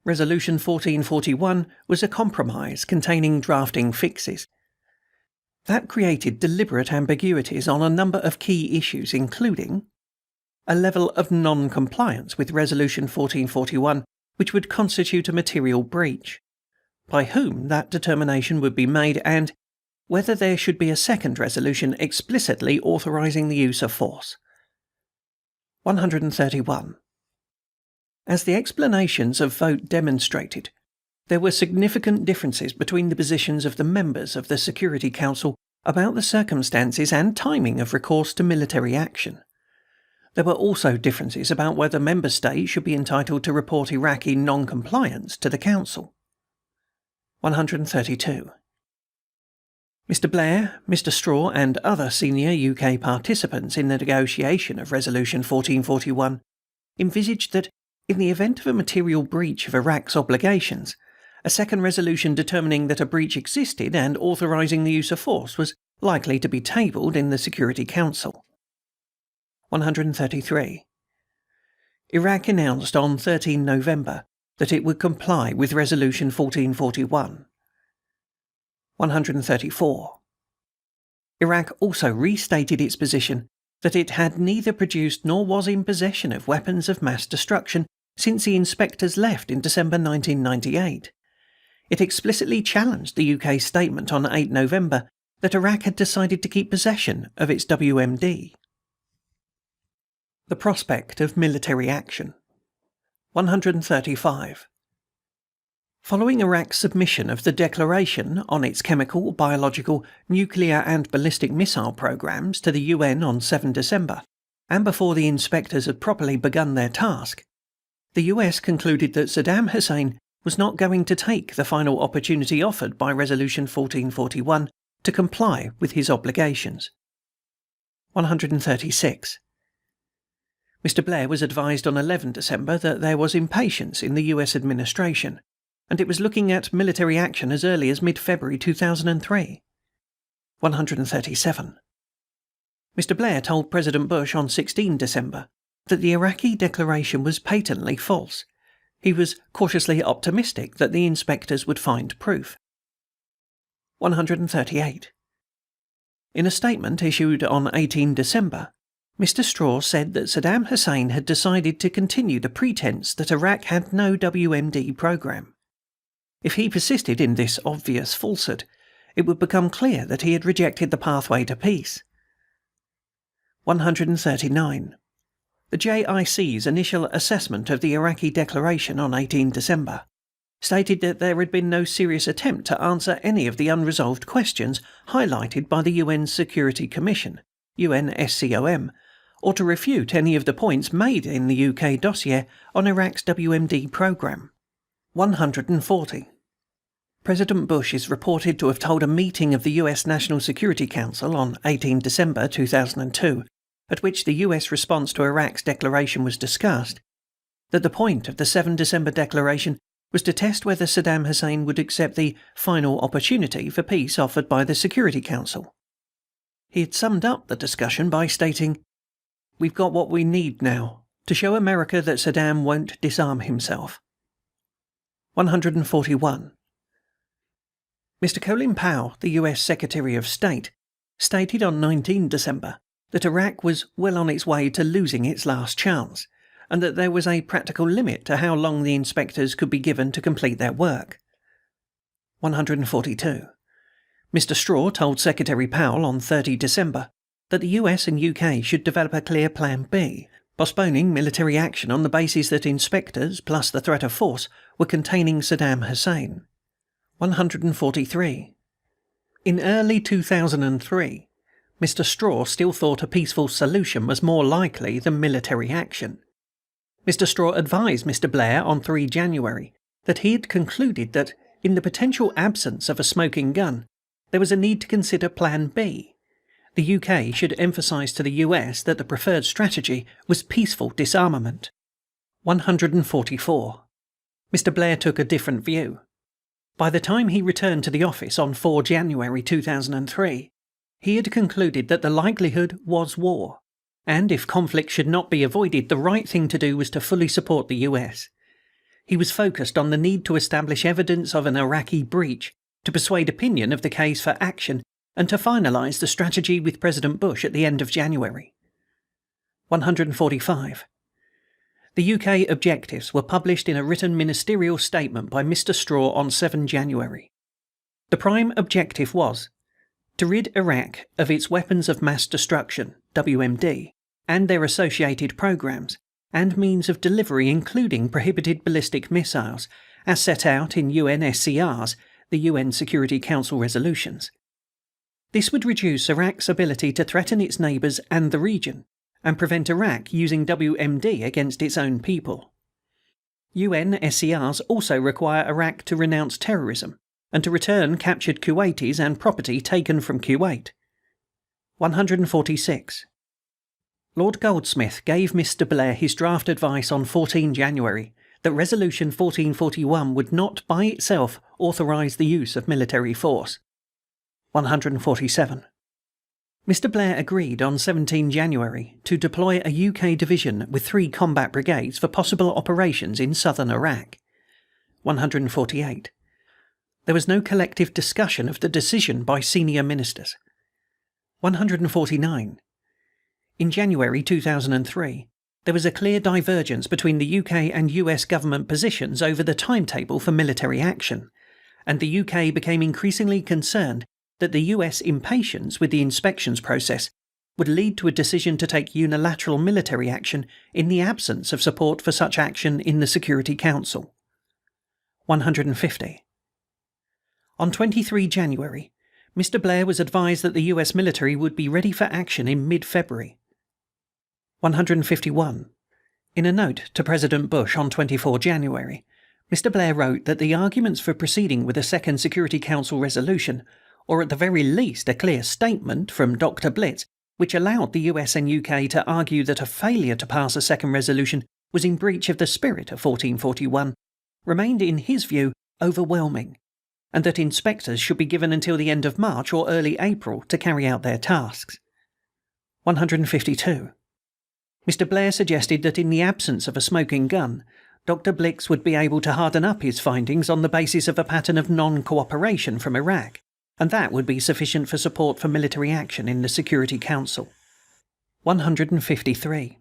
Resolution 1441 was a compromise containing drafting fixes. That created deliberate ambiguities on a number of key issues, including a level of non-compliance with Resolution 1441 which would constitute a material breach, by whom that determination would be made, and whether there should be a second resolution explicitly authorising the use of force. 131. As the explanations of vote demonstrated, there were significant differences between the positions of the members of the Security Council about the circumstances and timing of recourse to military action. There were also differences about whether member states should be entitled to report Iraqi non-compliance to the Council. 132. Mr. Blair, Mr. Straw and other senior UK participants in the negotiation of Resolution 1441 envisaged that, in the event of a material breach of Iraq's obligations, a second resolution determining that a breach existed and authorising the use of force was likely to be tabled in the Security Council. 133. Iraq announced on 13 November that it would comply with Resolution 1441. 134. Iraq also restated its position that it had neither produced nor was in possession of weapons of mass destruction since the inspectors left in December 1998. It explicitly challenged the UK's statement on 8 November that Iraq had decided to keep possession of its WMD. The prospect of military action. 135. Following Iraq's submission of the declaration on its chemical, biological, nuclear and ballistic missile programs to the UN on 7 December, and before the inspectors had properly begun their task, the US concluded that Saddam Hussein was not going to take the final opportunity offered by Resolution 1441 to comply with his obligations. 136. Mr. Blair was advised on 11 December that there was impatience in the US administration, and it was looking at military action as early as mid-February 2003. 137. Mr. Blair told President Bush on 16 December that the Iraqi declaration was patently false. He was cautiously optimistic that the inspectors would find proof. 138. In a statement issued on 18 December, Mr. Straw said that Saddam Hussein had decided to continue the pretense that Iraq had no WMD program. If he persisted in this obvious falsehood, it would become clear that he had rejected the pathway to peace. 139. The JIC's initial assessment of the Iraqi declaration on 18 December stated that there had been no serious attempt to answer any of the unresolved questions highlighted by the UN Security Commission, UNSCOM, or to refute any of the points made in the UK dossier on Iraq's WMD programme. 140. President Bush is reported to have told a meeting of the US National Security Council on 18 December 2002, at which the US response to Iraq's declaration was discussed, that the point of the 7 December declaration was to test whether Saddam Hussein would accept the final opportunity for peace offered by the Security Council. He had summed up the discussion by stating, "We've got what we need now, to show America that Saddam won't disarm himself." 141. Mr. Colin Powell, the US Secretary of State, stated on 19 December that Iraq was well on its way to losing its last chance, and that there was a practical limit to how long the inspectors could be given to complete their work. 142. Mr. Straw told Secretary Powell on 30 December that the US and UK should develop a clear Plan B, postponing military action on the basis that inspectors, plus the threat of force, were containing Saddam Hussein. 143. In early 2003, Mr. Straw still thought a peaceful solution was more likely than military action. Mr. Straw advised Mr. Blair on 3 January that he had concluded that, in the potential absence of a smoking gun, there was a need to consider Plan B. The UK should emphasise to the US that the preferred strategy was peaceful disarmament. 144. Mr. Blair took a different view. By the time he returned to the office on 4 January 2003, he had concluded that the likelihood was war, and if conflict should not be avoided, the right thing to do was to fully support the US. He was focused on the need to establish evidence of an Iraqi breach, to persuade opinion of the case for action, and to finalise the strategy with President Bush at the end of January. 145. The UK objectives were published in a written ministerial statement by Mr. Straw on 7 January. The prime objective was to rid Iraq of its weapons of mass destruction, WMD, and their associated programs, and means of delivery including prohibited ballistic missiles, as set out in UNSCR's, the UN Security Council resolutions. This would reduce Iraq's ability to threaten its neighbours and the region, and prevent Iraq using WMD against its own people. UNSCRs also require Iraq to renounce terrorism, and to return captured Kuwaitis and property taken from Kuwait. 146. Lord Goldsmith gave Mr. Blair his draft advice on 14 January that Resolution 1441 would not by itself authorise the use of military force. 147. Mr. Blair agreed on 17 January to deploy a UK division with 3 combat brigades for possible operations in southern Iraq. 148. There was no collective discussion of the decision by senior ministers. 149. In January 2003, there was a clear divergence between the UK and US government positions over the timetable for military action, and the UK became increasingly concerned that the US impatience with the inspections process would lead to a decision to take unilateral military action in the absence of support for such action in the Security Council. 150. On 23 January, Mr. Blair was advised that the US military would be ready for action in mid-February. 151. In a note to President Bush on 24 January, Mr. Blair wrote that the arguments for proceeding with a second Security Council resolution, or at the very least a clear statement from Dr. Blitz, which allowed the US and UK to argue that a failure to pass a second resolution was in breach of the spirit of 1441, remained in his view overwhelming, and that inspectors should be given until the end of March or early April to carry out their tasks. 152. Mr. Blair suggested that in the absence of a smoking gun, Dr. Blix would be able to harden up his findings on the basis of a pattern of non-cooperation from Iraq, and that would be sufficient for support for military action in the Security Council. 153.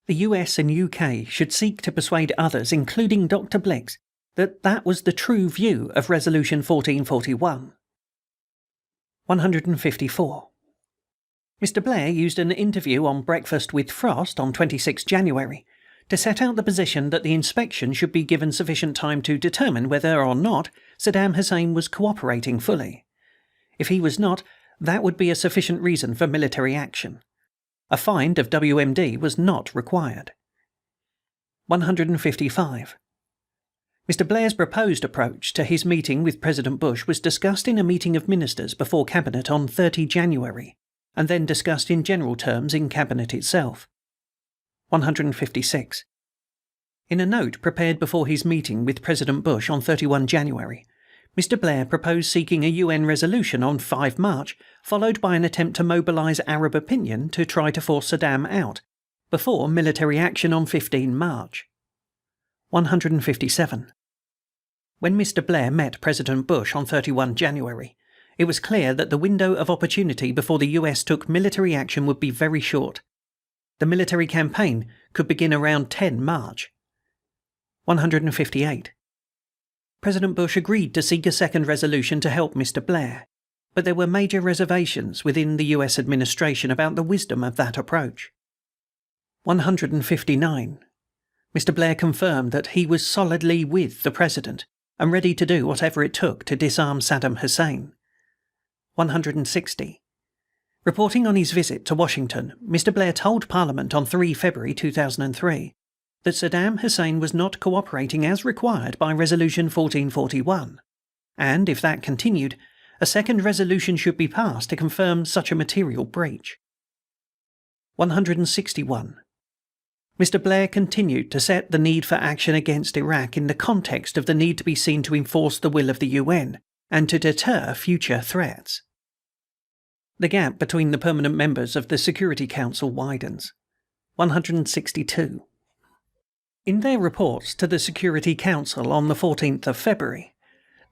The US and UK should seek to persuade others, including Dr. Blix, that that was the true view of Resolution 1441. 154. Mr. Blair used an interview on Breakfast with Frost on 26 January to set out the position that the inspection should be given sufficient time to determine whether or not Saddam Hussein was cooperating fully. If he was not, that would be a sufficient reason for military action. A find of WMD was not required. 155. Mr. Blair's proposed approach to his meeting with President Bush was discussed in a meeting of ministers before Cabinet on 30 January, and then discussed in general terms in Cabinet itself. 156. In a note prepared before his meeting with President Bush on 31 January, Mr. Blair proposed seeking a UN resolution on 5 March, followed by an attempt to mobilise Arab opinion to try to force Saddam out, before military action on 15 March. 157. When Mr. Blair met President Bush on 31 January, it was clear that the window of opportunity before the US took military action would be very short. The military campaign could begin around 10 March. 158. President Bush agreed to seek a second resolution to help Mr. Blair, but there were major reservations within the US administration about the wisdom of that approach. 159. Mr. Blair confirmed that he was solidly with the President and ready to do whatever it took to disarm Saddam Hussein. 160. Reporting on his visit to Washington, Mr. Blair told Parliament on 3 February 2003 that Saddam Hussein was not cooperating as required by Resolution 1441, and, if that continued, a second resolution should be passed to confirm such a material breach. 161. Mr. Blair continued to set the need for action against Iraq in the context of the need to be seen to enforce the will of the UN and to deter future threats. The gap between the permanent members of the Security Council widens. 162. In their reports to the Security Council on the 14th of February,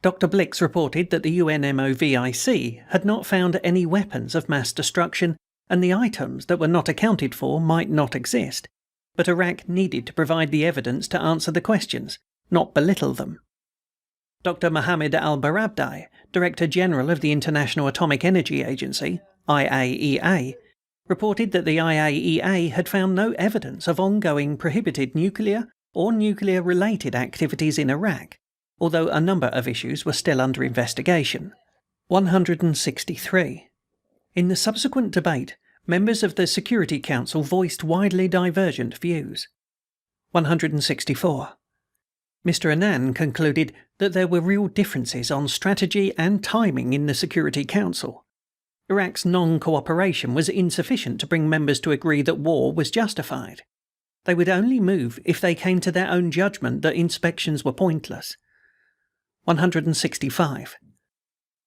Dr. Blix reported that the UNMOVIC had not found any weapons of mass destruction and the items that were not accounted for might not exist, but Iraq needed to provide the evidence to answer the questions, not belittle them. Dr. Mohammed al-Barabdi, Director General of the International Atomic Energy Agency, IAEA, reported that the IAEA had found no evidence of ongoing prohibited nuclear or nuclear-related activities in Iraq, although a number of issues were still under investigation. 163. In the subsequent debate, members of the Security Council voiced widely divergent views. 164. Mr. Annan concluded that there were real differences on strategy and timing in the Security Council. Iraq's non-cooperation was insufficient to bring members to agree that war was justified. They would only move if they came to their own judgment that inspections were pointless. 165.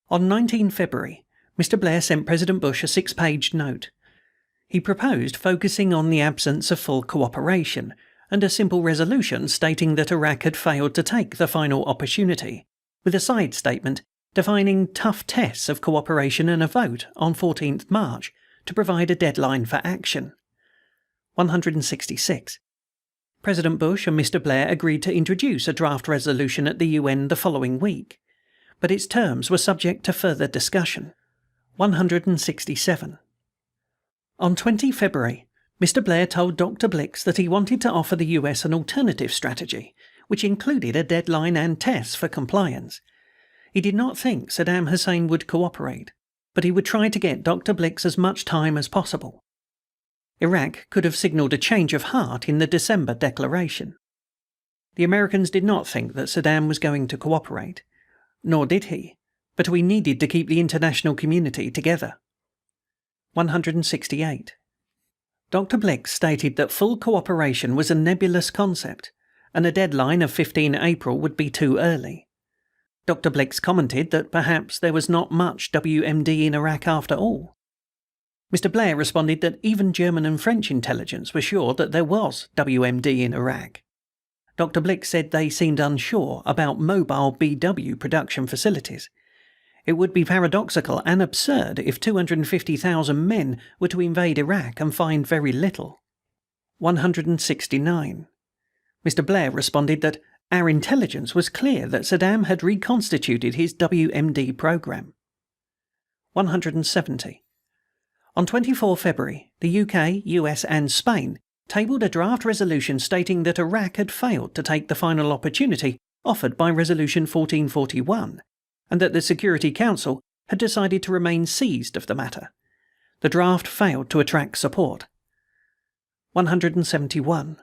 On 19 February, Mr. Blair sent President Bush a 6-page note. He proposed focusing on the absence of full cooperation and a simple resolution stating that Iraq had failed to take the final opportunity, with a side statement defining tough tests of cooperation and a vote on 14th March to provide a deadline for action. 166. President Bush and Mr. Blair agreed to introduce a draft resolution at the UN the following week, but its terms were subject to further discussion. 167. On 20 February, Mr. Blair told Dr. Blix that he wanted to offer the US an alternative strategy, which included a deadline and tests for compliance. He did not think Saddam Hussein would cooperate, but he would try to get Dr. Blix as much time as possible. Iraq could have signalled a change of heart in the December declaration. The Americans did not think that Saddam was going to cooperate, nor did he, but we needed to keep the international community together. 168. Dr. Blix stated that full cooperation was a nebulous concept, and a deadline of 15 April would be too early. Dr. Blix commented that perhaps there was not much WMD in Iraq after all. Mr. Blair responded that even German and French intelligence were sure that there was WMD in Iraq. Dr. Blix said they seemed unsure about mobile BW production facilities. It would be paradoxical and absurd if 250,000 men were to invade Iraq and find very little. 169. Mr. Blair responded that our intelligence was clear that Saddam had reconstituted his WMD program. 170. On 24 February, the UK, US and Spain tabled a draft resolution stating that Iraq had failed to take the final opportunity offered by Resolution 1441, and that the Security Council had decided to remain seized of the matter. The draft failed to attract support. 171.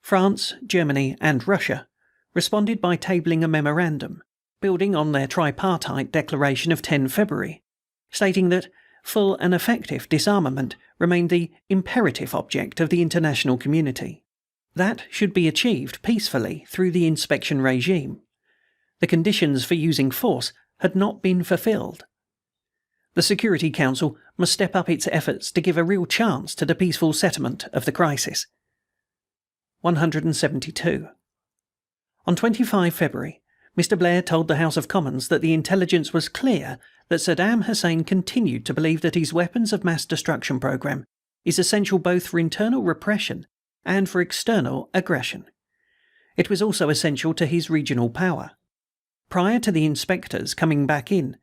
France, Germany and Russia responded by tabling a memorandum, building on their tripartite declaration of 10 February, stating that full and effective disarmament remained the imperative object of the international community. That should be achieved peacefully through the inspection regime. The conditions for using force had not been fulfilled. The Security Council must step up its efforts to give a real chance to the peaceful settlement of the crisis. 172. On 25 February, Mr. Blair told the House of Commons that the intelligence was clear that Saddam Hussein continued to believe that his weapons of mass destruction program is essential both for internal repression and for external aggression. It was also essential to his regional power. Prior to the inspectors coming back in,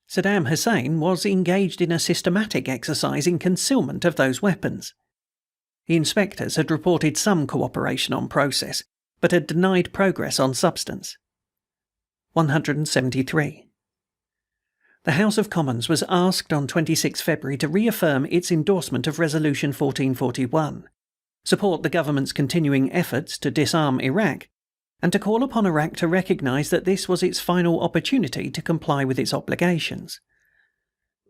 Saddam Hussein was engaged in a systematic exercise in concealment of those weapons. The inspectors had reported some cooperation on process, but had denied progress on substance. 173. The House of Commons was asked on 26 February to reaffirm its endorsement of Resolution 1441, support the government's continuing efforts to disarm Iraq, and to call upon Iraq to recognise that this was its final opportunity to comply with its obligations.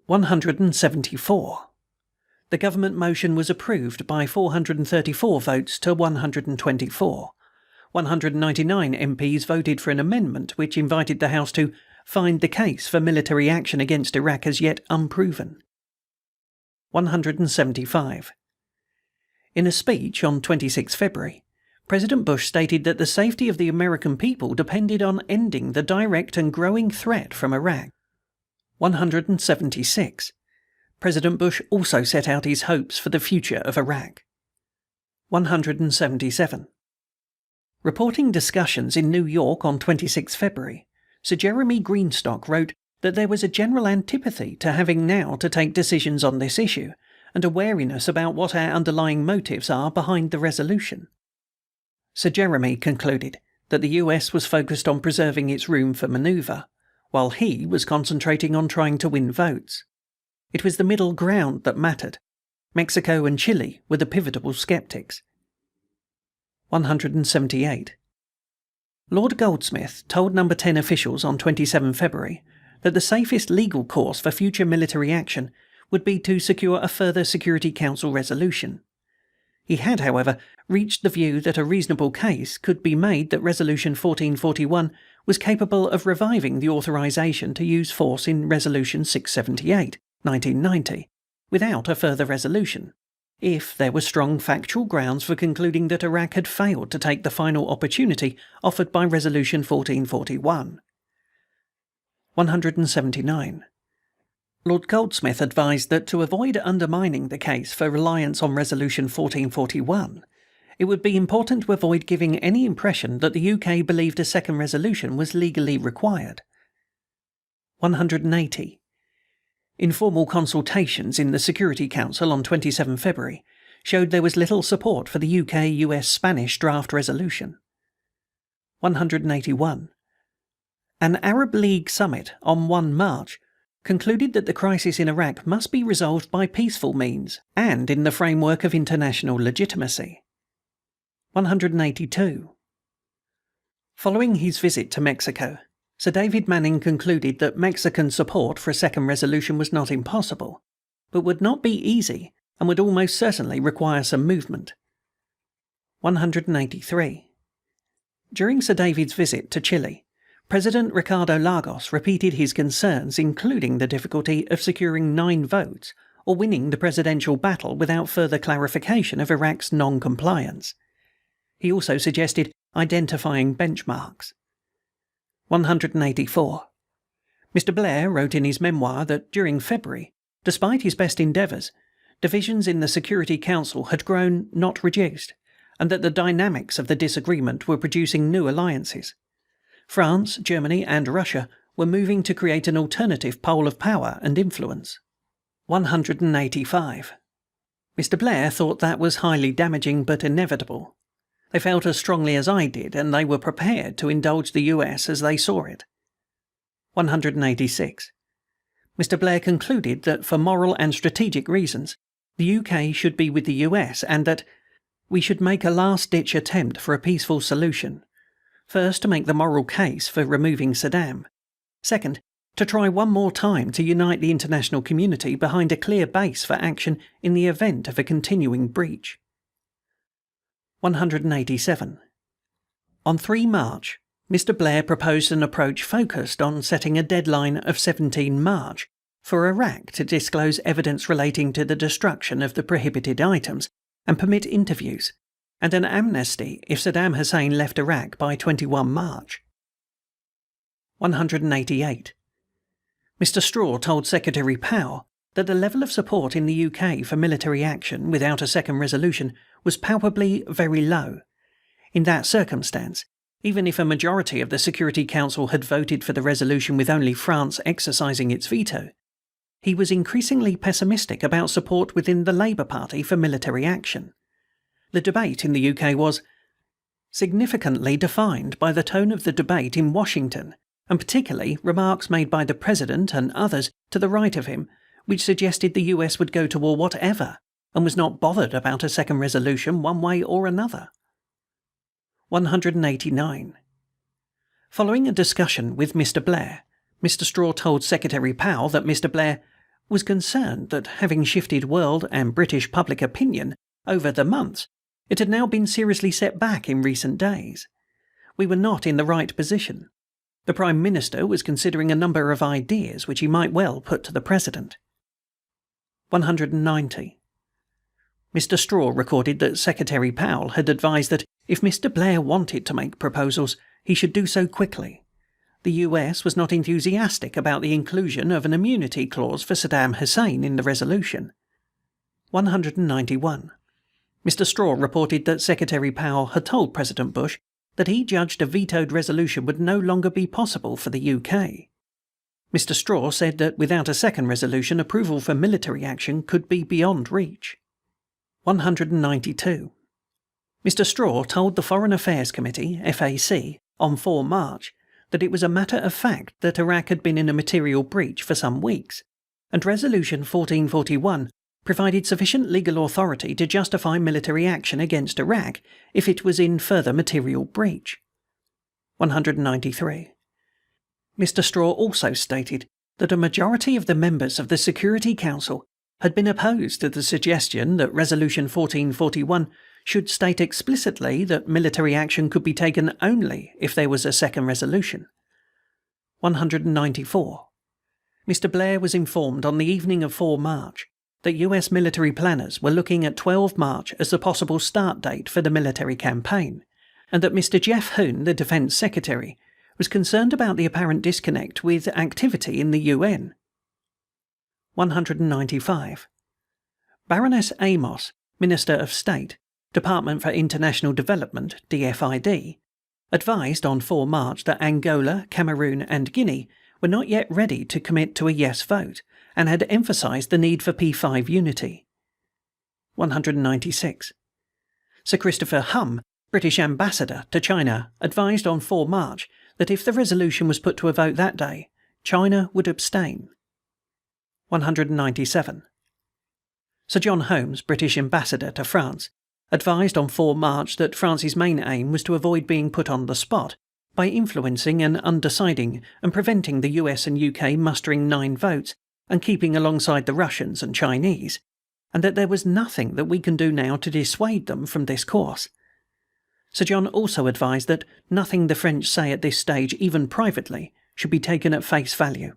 174. The government motion was approved by 434 votes to 124. 199 MPs voted for an amendment which invited the House to find the case for military action against Iraq as yet unproven. 175. In a speech on 26 February, President Bush stated that the safety of the American people depended on ending the direct and growing threat from Iraq. 176. President Bush also set out his hopes for the future of Iraq. 177. Reporting discussions in New York on 26 February, Sir Jeremy Greenstock wrote that there was a general antipathy to having now to take decisions on this issue, and a wariness about what our underlying motives are behind the resolution. Sir Jeremy concluded that the US was focused on preserving its room for manoeuvre, while he was concentrating on trying to win votes. It was the middle ground that mattered. Mexico and Chile were the pivotal skeptics. 178. Lord Goldsmith told No. 10 officials on 27 February that the safest legal course for future military action would be to secure a further Security Council resolution. He had, however, reached the view that a reasonable case could be made that Resolution 1441 was capable of reviving the authorisation to use force in Resolution 678, 1990, without a further resolution, if there were strong factual grounds for concluding that Iraq had failed to take the final opportunity offered by Resolution 1441. 179. Lord Goldsmith advised that to avoid undermining the case for reliance on Resolution 1441, it would be important to avoid giving any impression that the UK believed a second resolution was legally required. 180. Informal consultations in the Security Council on 27 February showed there was little support for the UK-US-Spanish draft resolution. 181. An Arab League summit on 1 March concluded that the crisis in Iraq must be resolved by peaceful means and in the framework of international legitimacy. 182. Following his visit to Mexico, Sir David Manning concluded that Mexican support for a second resolution was not impossible, but would not be easy and would almost certainly require some movement. 183. During Sir David's visit to Chile, President Ricardo Lagos repeated his concerns, including the difficulty of securing 9 votes or winning the presidential battle without further clarification of Iraq's non-compliance. He also suggested identifying benchmarks. 184. Mr. Blair wrote in his memoir that during February, despite his best endeavours, divisions in the Security Council had grown, not reduced, and that the dynamics of the disagreement were producing new alliances. France, Germany and Russia were moving to create an alternative pole of power and influence. 185. Mr. Blair thought that was highly damaging but inevitable. They felt as strongly as I did, and they were prepared to indulge the US as they saw it. 186. Mr. Blair concluded that for moral and strategic reasons, the UK should be with the US and that, we should make a last-ditch attempt for a peaceful solution. First, to make the moral case for removing Saddam. Second, to try one more time to unite the international community behind a clear base for action in the event of a continuing breach. 187. On 3 March, Mr. Blair proposed an approach focused on setting a deadline of 17 March for Iraq to disclose evidence relating to the destruction of the prohibited items and permit interviews, and an amnesty if Saddam Hussein left Iraq by 21 March. 188. Mr. Straw told Secretary Powell that the level of support in the UK for military action without a second resolution was palpably very low. In that circumstance, even if a majority of the Security Council had voted for the resolution with only France exercising its veto, he was increasingly pessimistic about support within the Labour Party for military action. The debate in the UK was significantly defined by the tone of the debate in Washington, and particularly remarks made by the President and others to the right of him, which suggested the US would go to war whatever, and was not bothered about a second resolution one way or another. 189. Following a discussion with Mr. Blair, Mr. Straw told Secretary Powell that Mr. Blair was concerned that, having shifted world and British public opinion over the months, it had now been seriously set back in recent days. We were not in the right position. The Prime Minister was considering a number of ideas which he might well put to the President. 190. Mr. Straw recorded that Secretary Powell had advised that if Mr. Blair wanted to make proposals, he should do so quickly. The US was not enthusiastic about the inclusion of an immunity clause for Saddam Hussein in the resolution. 191. Mr. Straw reported that Secretary Powell had told President Bush that he judged a vetoed resolution would no longer be possible for the UK. Mr. Straw said that without a second resolution, approval for military action could be beyond reach. 192. Mr. Straw told the Foreign Affairs Committee, FAC, on 4 March that it was a matter of fact that Iraq had been in a material breach for some weeks, and Resolution 1441 provided sufficient legal authority to justify military action against Iraq if it was in further material breach. 193. Mr. Straw also stated that a majority of the members of the Security Council had been opposed to the suggestion that Resolution 1441 should state explicitly that military action could be taken only if there was a second resolution. 194. Mr. Blair was informed on the evening of 4 March that US military planners were looking at 12 March as the possible start date for the military campaign, and that Mr. Jeff Hoon, the Defence Secretary, was concerned about the apparent disconnect with activity in the UN. 195. Baroness Amos, Minister of State, Department for International Development, DFID, advised on 4 March that Angola, Cameroon and Guinea were not yet ready to commit to a yes vote, and had emphasised the need for P5 unity. 196. Sir Christopher Humm, British Ambassador to China, advised on 4 March that if the resolution was put to a vote that day, China would abstain. 197. Sir John Holmes, British Ambassador to France, advised on 4 March that France's main aim was to avoid being put on the spot by influencing and undeciding and preventing the US and UK mustering 9 votes and keeping alongside the Russians and Chinese, and that there was nothing that we can do now to dissuade them from this course. Sir John also advised that nothing the French say at this stage, even privately, should be taken at face value.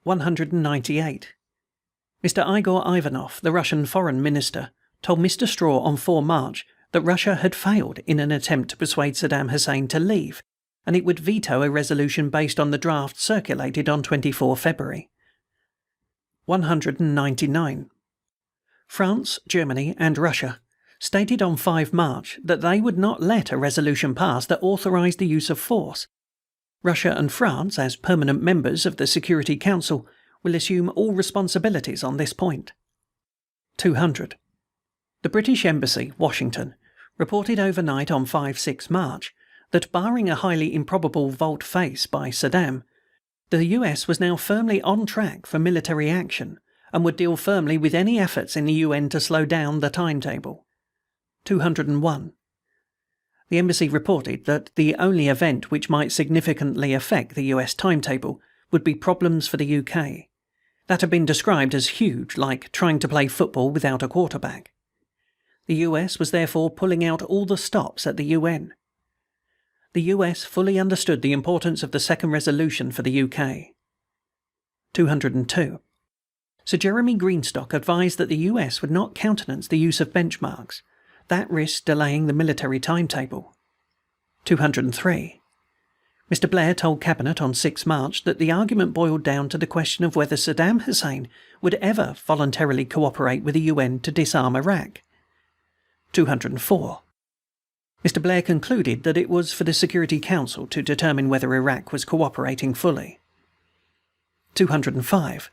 198. Mr. Igor Ivanov, the Russian Foreign Minister, told Mr. Straw on 4 March that Russia had failed in an attempt to persuade Saddam Hussein to leave, and it would veto a resolution based on the draft circulated on 24 February. 199. France, Germany and Russia stated on 5 March that they would not let a resolution pass that authorised the use of force. Russia and France, as permanent members of the Security Council, will assume all responsibilities on this point. 200. The British Embassy, Washington, reported overnight on 5-6 March that, barring a highly improbable volte-face by Saddam, the US was now firmly on track for military action and would deal firmly with any efforts in the UN to slow down the timetable. 201. The embassy reported that the only event which might significantly affect the US timetable would be problems for the UK. That had been described as huge, like trying to play football without a quarterback. The US was therefore pulling out all the stops at the UN. The US fully understood the importance of the second resolution for the UK. 202. Sir Jeremy Greenstock advised that the US would not countenance the use of benchmarks. That risked delaying the military timetable. 203. Mr. Blair told Cabinet on 6 March that the argument boiled down to the question of whether Saddam Hussein would ever voluntarily cooperate with the UN to disarm Iraq. 204. Mr. Blair concluded that it was for the Security Council to determine whether Iraq was cooperating fully. 205.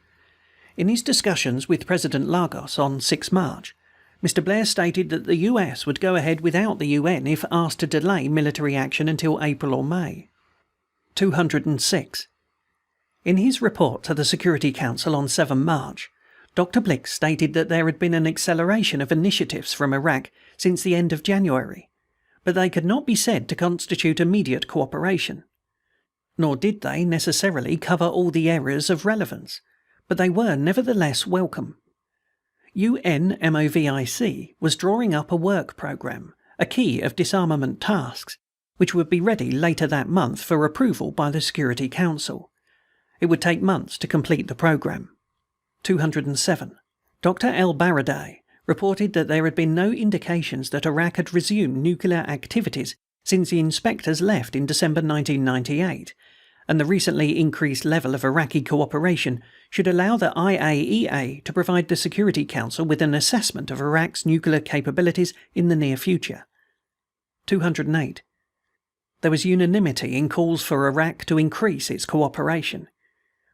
In his discussions with President Lagos on 6 March, Mr. Blair stated that the US would go ahead without the UN if asked to delay military action until April or May. 206. In his report to the Security Council on 7 March, Dr. Blick stated that there had been an acceleration of initiatives from Iraq since the end of January, but they could not be said to constitute immediate cooperation. Nor did they necessarily cover all the areas of relevance, but they were nevertheless welcome. UNMOVIC was drawing up a work programme, a key of disarmament tasks, which would be ready later that month for approval by the Security Council. It would take months to complete the programme. 207. Dr. El-Baradei reported that there had been no indications that Iraq had resumed nuclear activities since the inspectors left in December 1998, and the recently increased level of Iraqi cooperation should allow the IAEA to provide the Security Council with an assessment of Iraq's nuclear capabilities in the near future. 208. There was unanimity in calls for Iraq to increase its cooperation,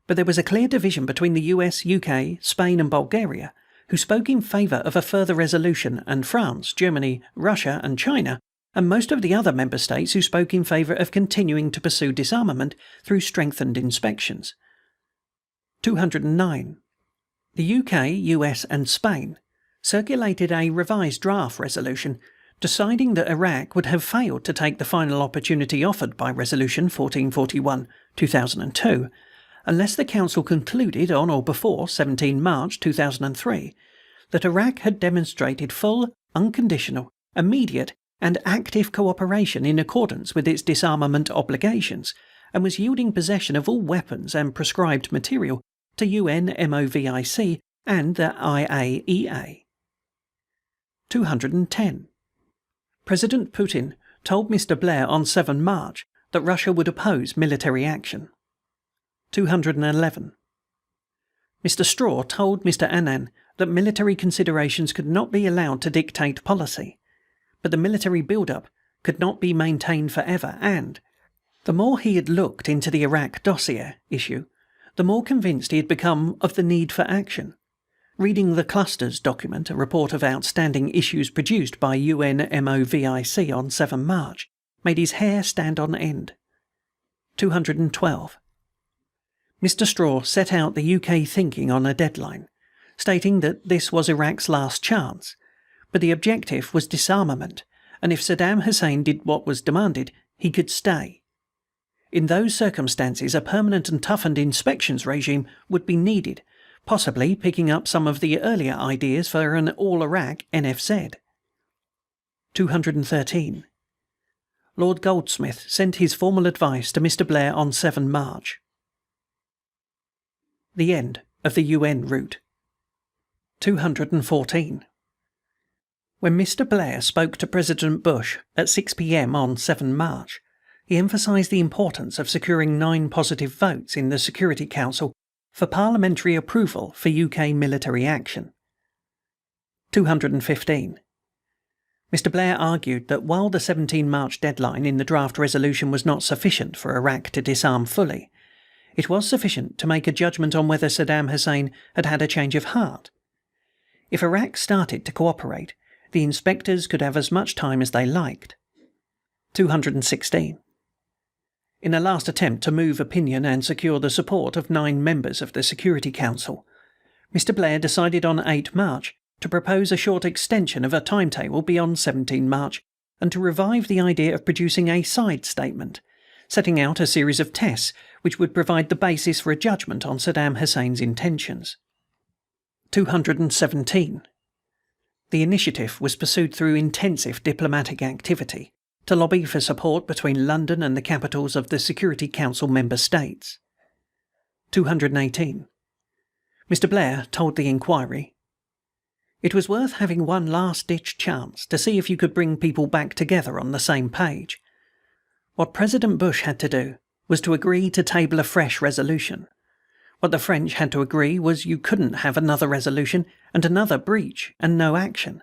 but there was a clear division between the US, UK, Spain and Bulgaria, who spoke in favour of a further resolution, and France, Germany, Russia and China, and most of the other member states who spoke in favour of continuing to pursue disarmament through strengthened inspections. 209. The UK, US and Spain circulated a revised draft resolution deciding that Iraq would have failed to take the final opportunity offered by Resolution 1441/2002 unless the Council concluded on or before 17 March 2003 that Iraq had demonstrated full, unconditional, immediate and active cooperation in accordance with its disarmament obligations, and was yielding possession of all weapons and prescribed material to UNMOVIC and the IAEA. 210. President Putin told Mr. Blair on 7 March that Russia would oppose military action. 211. Mr. Straw told Mr. Annan that military considerations could not be allowed to dictate policy, but the military build-up could not be maintained forever, and the more he had looked into the Iraq dossier issue, the more convinced he had become of the need for action. Reading the Clusters document, a report of outstanding issues produced by UNMOVIC on 7 March, made his hair stand on end. 212. Mr. Straw set out the UK thinking on a deadline, stating that this was Iraq's last chance, but the objective was disarmament, and if Saddam Hussein did what was demanded, he could stay. In those circumstances, a permanent and toughened inspections regime would be needed, possibly picking up some of the earlier ideas for an all-Iraq NFZ. 213. Lord Goldsmith sent his formal advice to Mr. Blair on 7 March. The end of the UN route. 214. When Mr. Blair spoke to President Bush at 6 p.m. on 7 March, he emphasised the importance of securing 9 positive votes in the Security Council for parliamentary approval for UK military action. 215. Mr. Blair argued that while the 17 March deadline in the draft resolution was not sufficient for Iraq to disarm fully, it was sufficient to make a judgment on whether Saddam Hussein had had a change of heart. If Iraq started to cooperate, the inspectors could have as much time as they liked. 216. In a last attempt to move opinion and secure the support of 9 members of the Security Council, Mr. Blair decided on 8 March to propose a short extension of a timetable beyond 17 March, and to revive the idea of producing a side statement, setting out a series of tests which would provide the basis for a judgment on Saddam Hussein's intentions. 217. The initiative was pursued through intensive diplomatic activity to lobby for support between London and the capitals of the Security Council member states. 218. Mr. Blair told the inquiry, "It was worth having one last-ditch chance to see if you could bring people back together on the same page. What President Bush had to do was to agree to table a fresh resolution. What the French had to agree was you couldn't have another resolution and another breach and no action.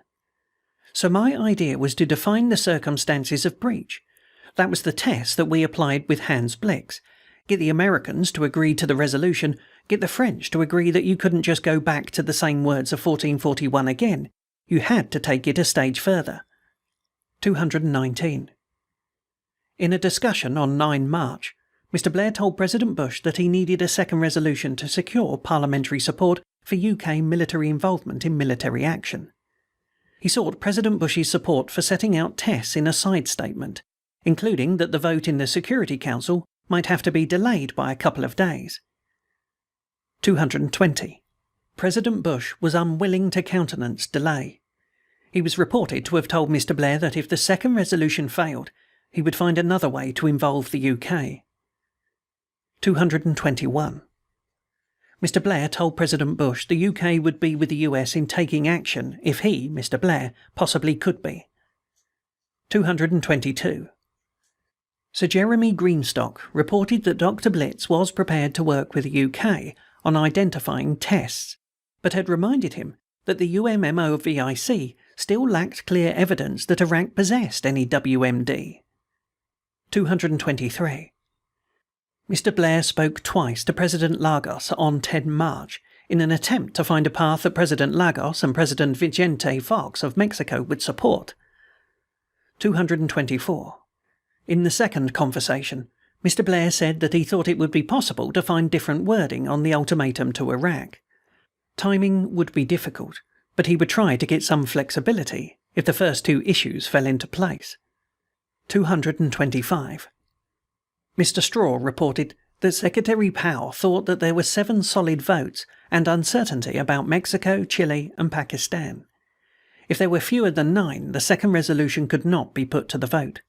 So my idea was to define the circumstances of breach. That was the test that we applied with Hans Blix. Get the Americans to agree to the resolution, get the French to agree that you couldn't just go back to the same words of 1441 again. You had to take it a stage further." 219. In a discussion on 9 March, Mr. Blair told President Bush that he needed a second resolution to secure parliamentary support for UK military involvement in military action. He sought President Bush's support for setting out tests in a side statement, including that the vote in the Security Council might have to be delayed by a couple of days. 220. President Bush was unwilling to countenance delay. He was reported to have told Mr. Blair that if the second resolution failed, he would find another way to involve the UK. 221. Mr. Blair told President Bush the UK would be with the US in taking action if he, Mr. Blair, possibly could be. 222. Sir Jeremy Greenstock reported that Dr. Blitz was prepared to work with the UK on identifying tests, but had reminded him that the UMMOVIC still lacked clear evidence that Iraq possessed any WMD. 223. Mr. Blair spoke twice to President Lagos on 10 March in an attempt to find a path that President Lagos and President Vicente Fox of Mexico would support. 224. In the second conversation, Mr. Blair said that he thought it would be possible to find different wording on the ultimatum to Iraq. Timing would be difficult, but he would try to get some flexibility if the first two issues fell into place. 225. Mr. Straw reported that Secretary Powell thought that there were 7 solid votes and uncertainty about Mexico, Chile and Pakistan. If there were fewer than 9, the second resolution could not be put to the vote.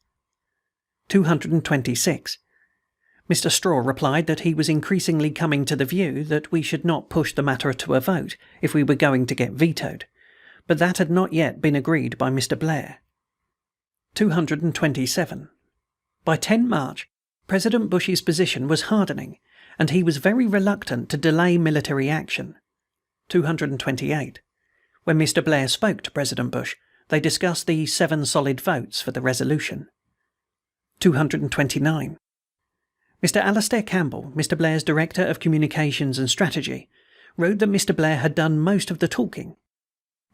226. Mr. Straw replied that he was increasingly coming to the view that we should not push the matter to a vote if we were going to get vetoed, but that had not yet been agreed by Mr. Blair. 227. By 10 March, President Bush's position was hardening, and he was very reluctant to delay military action. 228. When Mr. Blair spoke to President Bush, they discussed the 7 solid votes for the resolution. 229. Mr. Alastair Campbell, Mr. Blair's Director of Communications and Strategy, wrote that Mr. Blair had done most of the talking.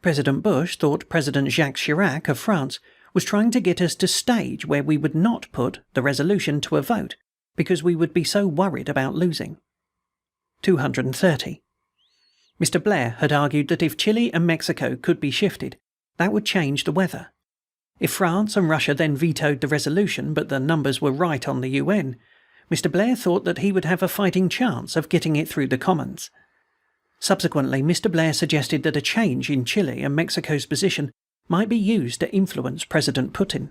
President Bush thought President Jacques Chirac of France was trying to get us to stage where we would not put the resolution to a vote because we would be so worried about losing. 230. Mr. Blair had argued that if Chile and Mexico could be shifted, that would change the weather. If France and Russia then vetoed the resolution but the numbers were right on the UN, Mr. Blair thought that he would have a fighting chance of getting it through the Commons. Subsequently, Mr. Blair suggested that a change in Chile and Mexico's position might be used to influence President Putin.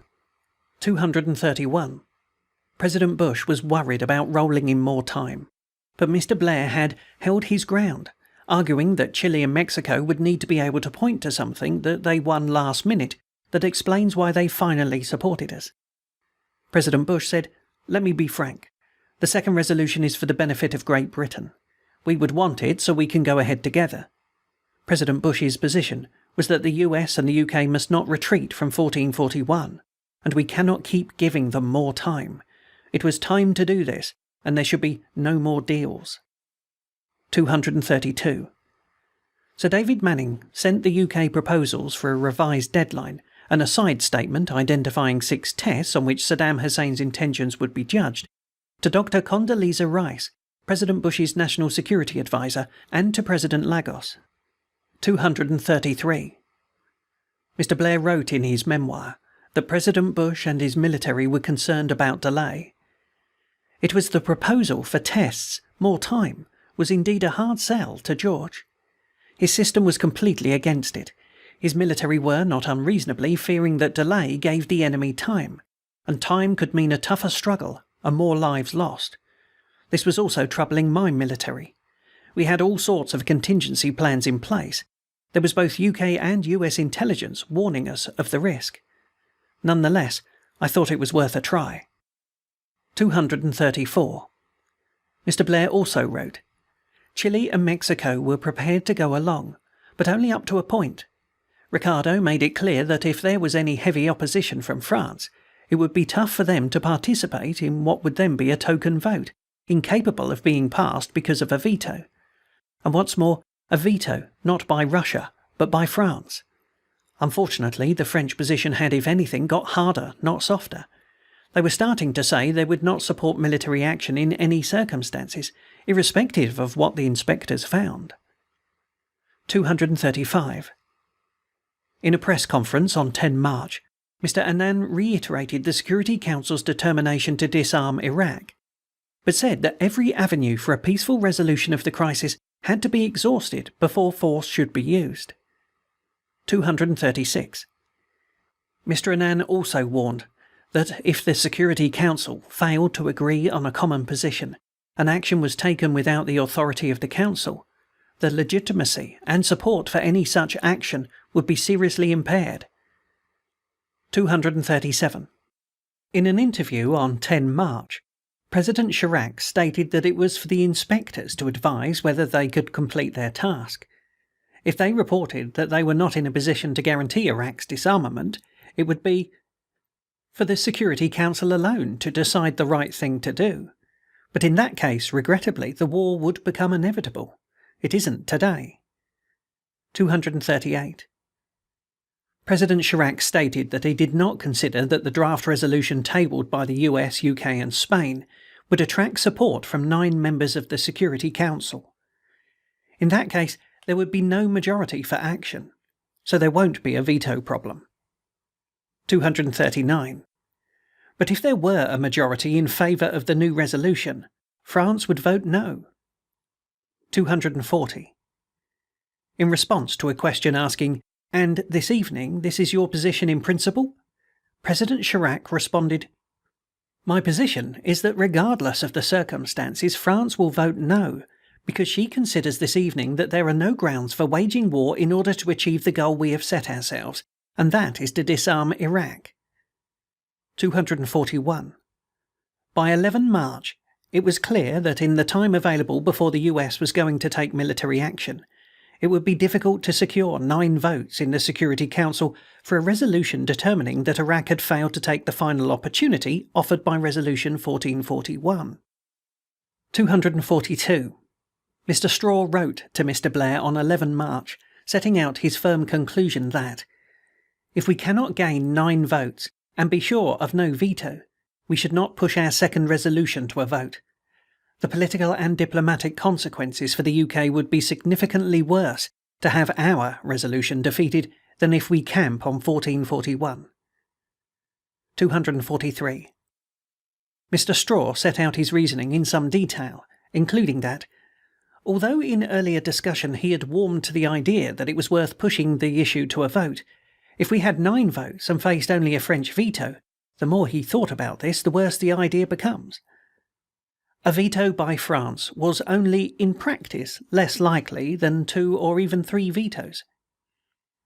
231. President Bush was worried about rolling in more time, but Mr. Blair had held his ground, arguing that Chile and Mexico would need to be able to point to something that they won last minute that explains why they finally supported us. President Bush said, "Let me be frank. The second resolution is for the benefit of Great Britain. We would want it so we can go ahead together." President Bush's position was that the US and the UK must not retreat from 1441, and we cannot keep giving them more time. It was time to do this, and there should be no more deals. 232. Sir David Manning sent the UK proposals for a revised deadline and a side statement identifying 6 tests on which Saddam Hussein's intentions would be judged to Dr. Condoleezza Rice, President Bush's National Security Advisor, and to President Lagos. 233. Mr. Blair wrote in his memoir that President Bush and his military were concerned about delay. It was the proposal for tests, more time, was indeed a hard sell to George. His system was completely against it. His military were, not unreasonably, fearing that delay gave the enemy time, and time could mean a tougher struggle and more lives lost. This was also troubling my military. We had all sorts of contingency plans in place. There was both UK and US intelligence warning us of the risk. Nonetheless, I thought it was worth a try. 234. Mr. Blair also wrote, Chile and Mexico were prepared to go along, but only up to a point. Ricardo made it clear that if there was any heavy opposition from France, it would be tough for them to participate in what would then be a token vote, incapable of being passed because of a veto. And what's more, a veto not by Russia, but by France. Unfortunately, the French position had, if anything, got harder, not softer. They were starting to say they would not support military action in any circumstances, irrespective of what the inspectors found. 235. In a press conference on 10 March, Mr. Annan reiterated the Security Council's determination to disarm Iraq, but said that every avenue for a peaceful resolution of the crisis had to be exhausted before force should be used. 236. Mr. Annan also warned that if the Security Council failed to agree on a common position and action was taken without the authority of the Council, the legitimacy and support for any such action would be seriously impaired. 237. In an interview on 10 March, President Chirac stated that it was for the inspectors to advise whether they could complete their task. If they reported that they were not in a position to guarantee Iraq's disarmament, it would be for the Security Council alone to decide the right thing to do. But in that case, regrettably, the war would become inevitable. It isn't today. 238. President Chirac stated that he did not consider that the draft resolution tabled by the US, UK and Spain would attract support from 9 members of the Security Council. In that case, there would be no majority for action, so there won't be a veto problem. 239. But if there were a majority in favour of the new resolution, France would vote no. 240. In response to a question asking, "And this evening, this is your position in principle?" President Chirac responded, "My position is that regardless of the circumstances, France will vote no, because she considers this evening that there are no grounds for waging war in order to achieve the goal we have set ourselves, and that is to disarm Iraq." 241. By 11 March, it was clear that in the time available before the US was going to take military action, it would be difficult to secure 9 votes in the Security Council for a resolution determining that Iraq had failed to take the final opportunity offered by Resolution 1441. 242. Mr. Straw wrote to Mr. Blair on 11 March, setting out his firm conclusion that, "If we cannot gain 9 votes and be sure of no veto, we should not push our second resolution to a vote. The political and diplomatic consequences for the UK would be significantly worse to have our resolution defeated than if we camp on 1441. 243. Mr. Straw set out his reasoning in some detail, including that, although in earlier discussion he had warmed to the idea that it was worth pushing the issue to a vote, if we had 9 votes and faced only a French veto, the more he thought about this, the worse the idea becomes. A veto by France was only, in practice, less likely than 2 or even 3 vetoes.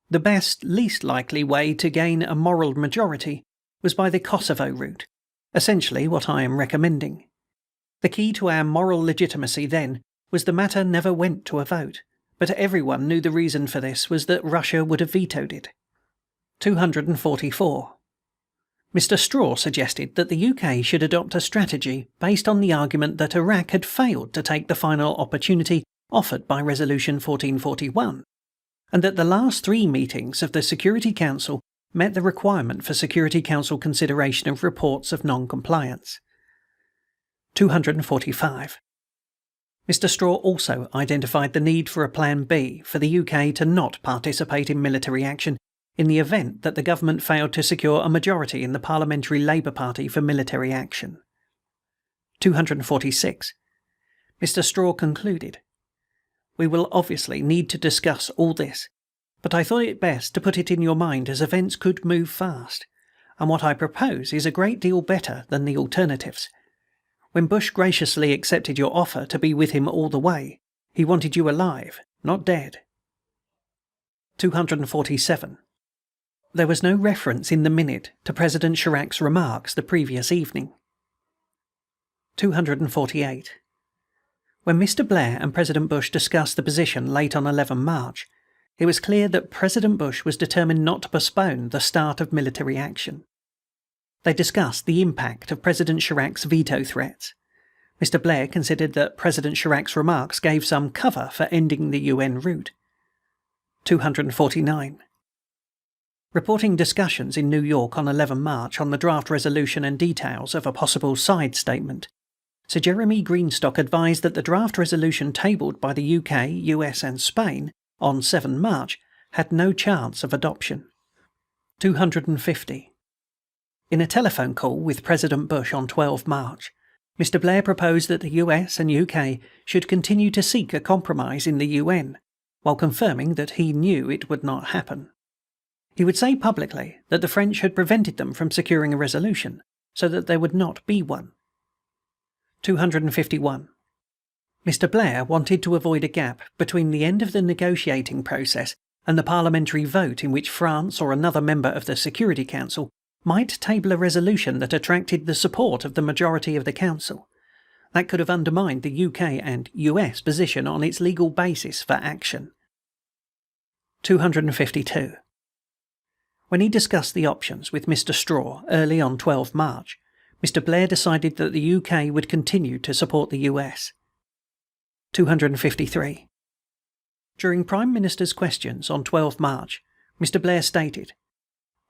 The best, least likely way to gain a moral majority was by the Kosovo route, essentially what I am recommending. The key to our moral legitimacy then was the matter never went to a vote, but everyone knew the reason for this was that Russia would have vetoed it. 244. Mr. Straw suggested that the UK should adopt a strategy based on the argument that Iraq had failed to take the final opportunity offered by Resolution 1441, and that the last 3 meetings of the Security Council met the requirement for Security Council consideration of reports of non-compliance. 245. Mr. Straw also identified the need for a Plan B for the UK to not participate in military action in the event that the government failed to secure a majority in the Parliamentary Labour Party for military action. 246. Mr. Straw concluded, "We will obviously need to discuss all this, but I thought it best to put it in your mind as events could move fast, and what I propose is a great deal better than the alternatives. When Bush graciously accepted your offer to be with him all the way, he wanted you alive, not dead." 247. There was no reference in the minute to President Chirac's remarks the previous evening. 248. When Mr. Blair and President Bush discussed the position late on 11 March, it was clear that President Bush was determined not to postpone the start of military action. They discussed the impact of President Chirac's veto threats. Mr. Blair considered that President Chirac's remarks gave some cover for ending the UN route. 249. Reporting discussions in New York on 11 March on the draft resolution and details of a possible side statement, Sir Jeremy Greenstock advised that the draft resolution tabled by the UK, US and Spain on 7 March had no chance of adoption. 250. In a telephone call with President Bush on 12 March, Mr. Blair proposed that the US and UK should continue to seek a compromise in the UN, while confirming that he knew it would not happen. He would say publicly that the French had prevented them from securing a resolution, so that there would not be one. 251. Mr. Blair wanted to avoid a gap between the end of the negotiating process and the parliamentary vote in which France or another member of the Security Council might table a resolution that attracted the support of the majority of the Council. That could have undermined the UK and US position on its legal basis for action. 252. When he discussed the options with Mr. Straw early on 12 March, Mr. Blair decided that the UK would continue to support the US. 253. During Prime Minister's questions on 12 March, Mr. Blair stated,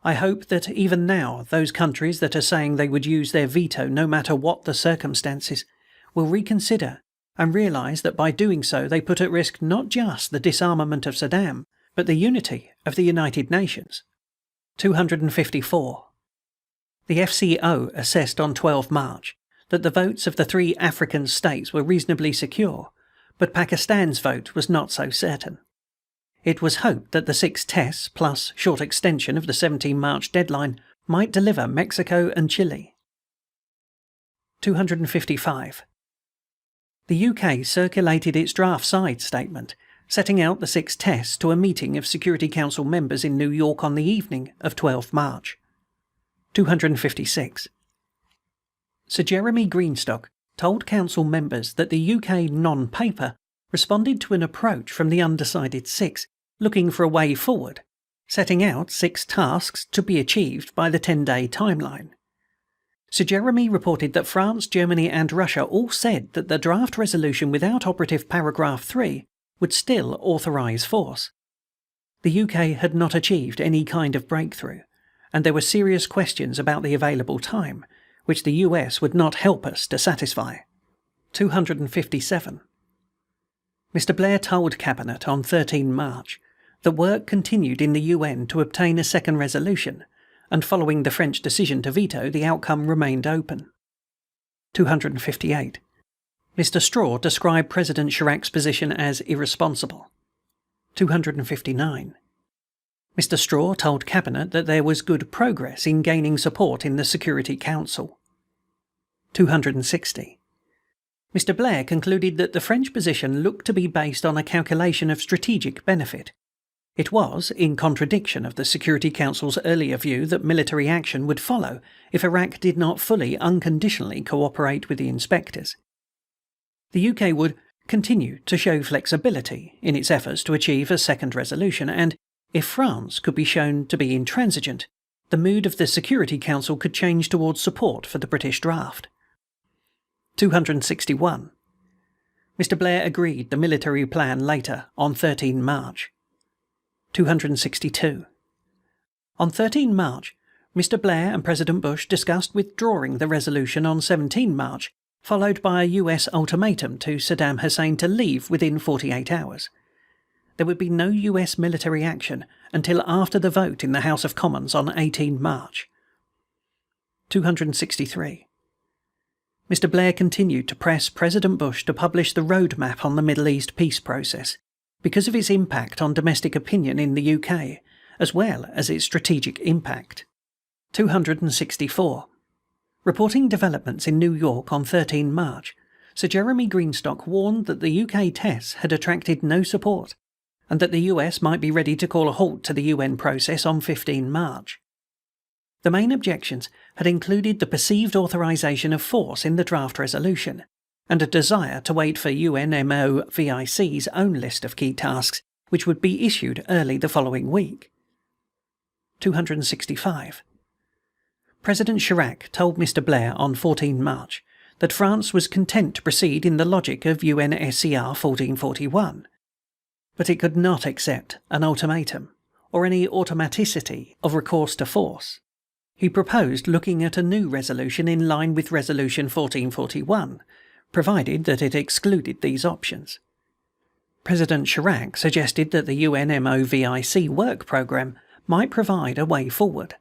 "I hope that even now those countries that are saying they would use their veto no matter what the circumstances will reconsider and realise that by doing so they put at risk not just the disarmament of Saddam, but the unity of the United Nations." 254. The FCO assessed on 12 March that the votes of the 3 African states were reasonably secure, but Pakistan's vote was not so certain. It was hoped that the 6 tests plus short extension of the 17 March deadline might deliver Mexico and Chile. 255. The UK circulated its draft side statement, setting out the 6 tests to a meeting of Security Council members in New York on the evening of 12 March. 256. Sir Jeremy Greenstock told Council members that the UK non-paper responded to an approach from the undecided 6, looking for a way forward, setting out 6 tasks to be achieved by the 10-day timeline. Sir Jeremy reported that France, Germany and Russia all said that the draft resolution without operative paragraph 3 would still authorise force. The UK had not achieved any kind of breakthrough, and there were serious questions about the available time, which the US would not help us to satisfy. 257. Mr. Blair told Cabinet on 13 March that work continued in the UN to obtain a second resolution, and following the French decision to veto, the outcome remained open. 258. Mr. Straw described President Chirac's position as irresponsible. 259. Mr. Straw told Cabinet that there was good progress in gaining support in the Security Council. 260. Mr. Blair concluded that the French position looked to be based on a calculation of strategic benefit. It was in contradiction of the Security Council's earlier view that military action would follow if Iraq did not fully, unconditionally cooperate with the inspectors. The UK would continue to show flexibility in its efforts to achieve a second resolution, and, if France could be shown to be intransigent, the mood of the Security Council could change towards support for the British draft. 261. Mr. Blair agreed the military plan later, on 13 March. 262. On 13 March, Mr. Blair and President Bush discussed withdrawing the resolution on 17 March followed by a US ultimatum to Saddam Hussein to leave within 48 hours. There would be no US military action until after the vote in the House of Commons on 18 March. 263. Mr. Blair continued to press President Bush to publish the roadmap on the Middle East peace process because of its impact on domestic opinion in the UK, as well as its strategic impact. 264. Reporting developments in New York on 13 March, Sir Jeremy Greenstock warned that the UK tests had attracted no support and that the US might be ready to call a halt to the UN process on 15 March. The main objections had included the perceived authorisation of force in the draft resolution and a desire to wait for UNMOVIC's own list of key tasks, which would be issued early the following week. 265. President Chirac told Mr. Blair on 14 March that France was content to proceed in the logic of UNSCR 1441, but it could not accept an ultimatum or any automaticity of recourse to force. He proposed looking at a new resolution in line with Resolution 1441, provided that it excluded these options. President Chirac suggested that the UNMOVIC work programme might provide a way forward.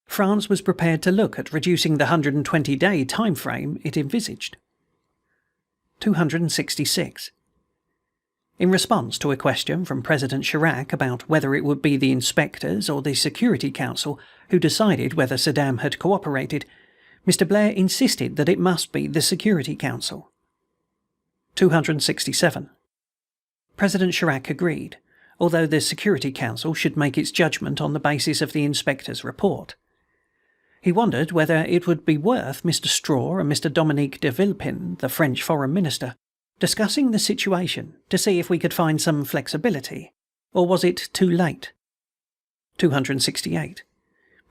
France was prepared to look at reducing the 120-day time frame it envisaged. 266. In response to a question from President Chirac about whether it would be the inspectors or the Security Council who decided whether Saddam had cooperated, Mr. Blair insisted that it must be the Security Council. 267. President Chirac agreed, although the Security Council should make its judgment on the basis of the inspector's report. He wondered whether it would be worth Mr. Straw and Mr. Dominique de Villepin, the French Foreign Minister, discussing the situation to see if we could find some flexibility, or was it too late? 268.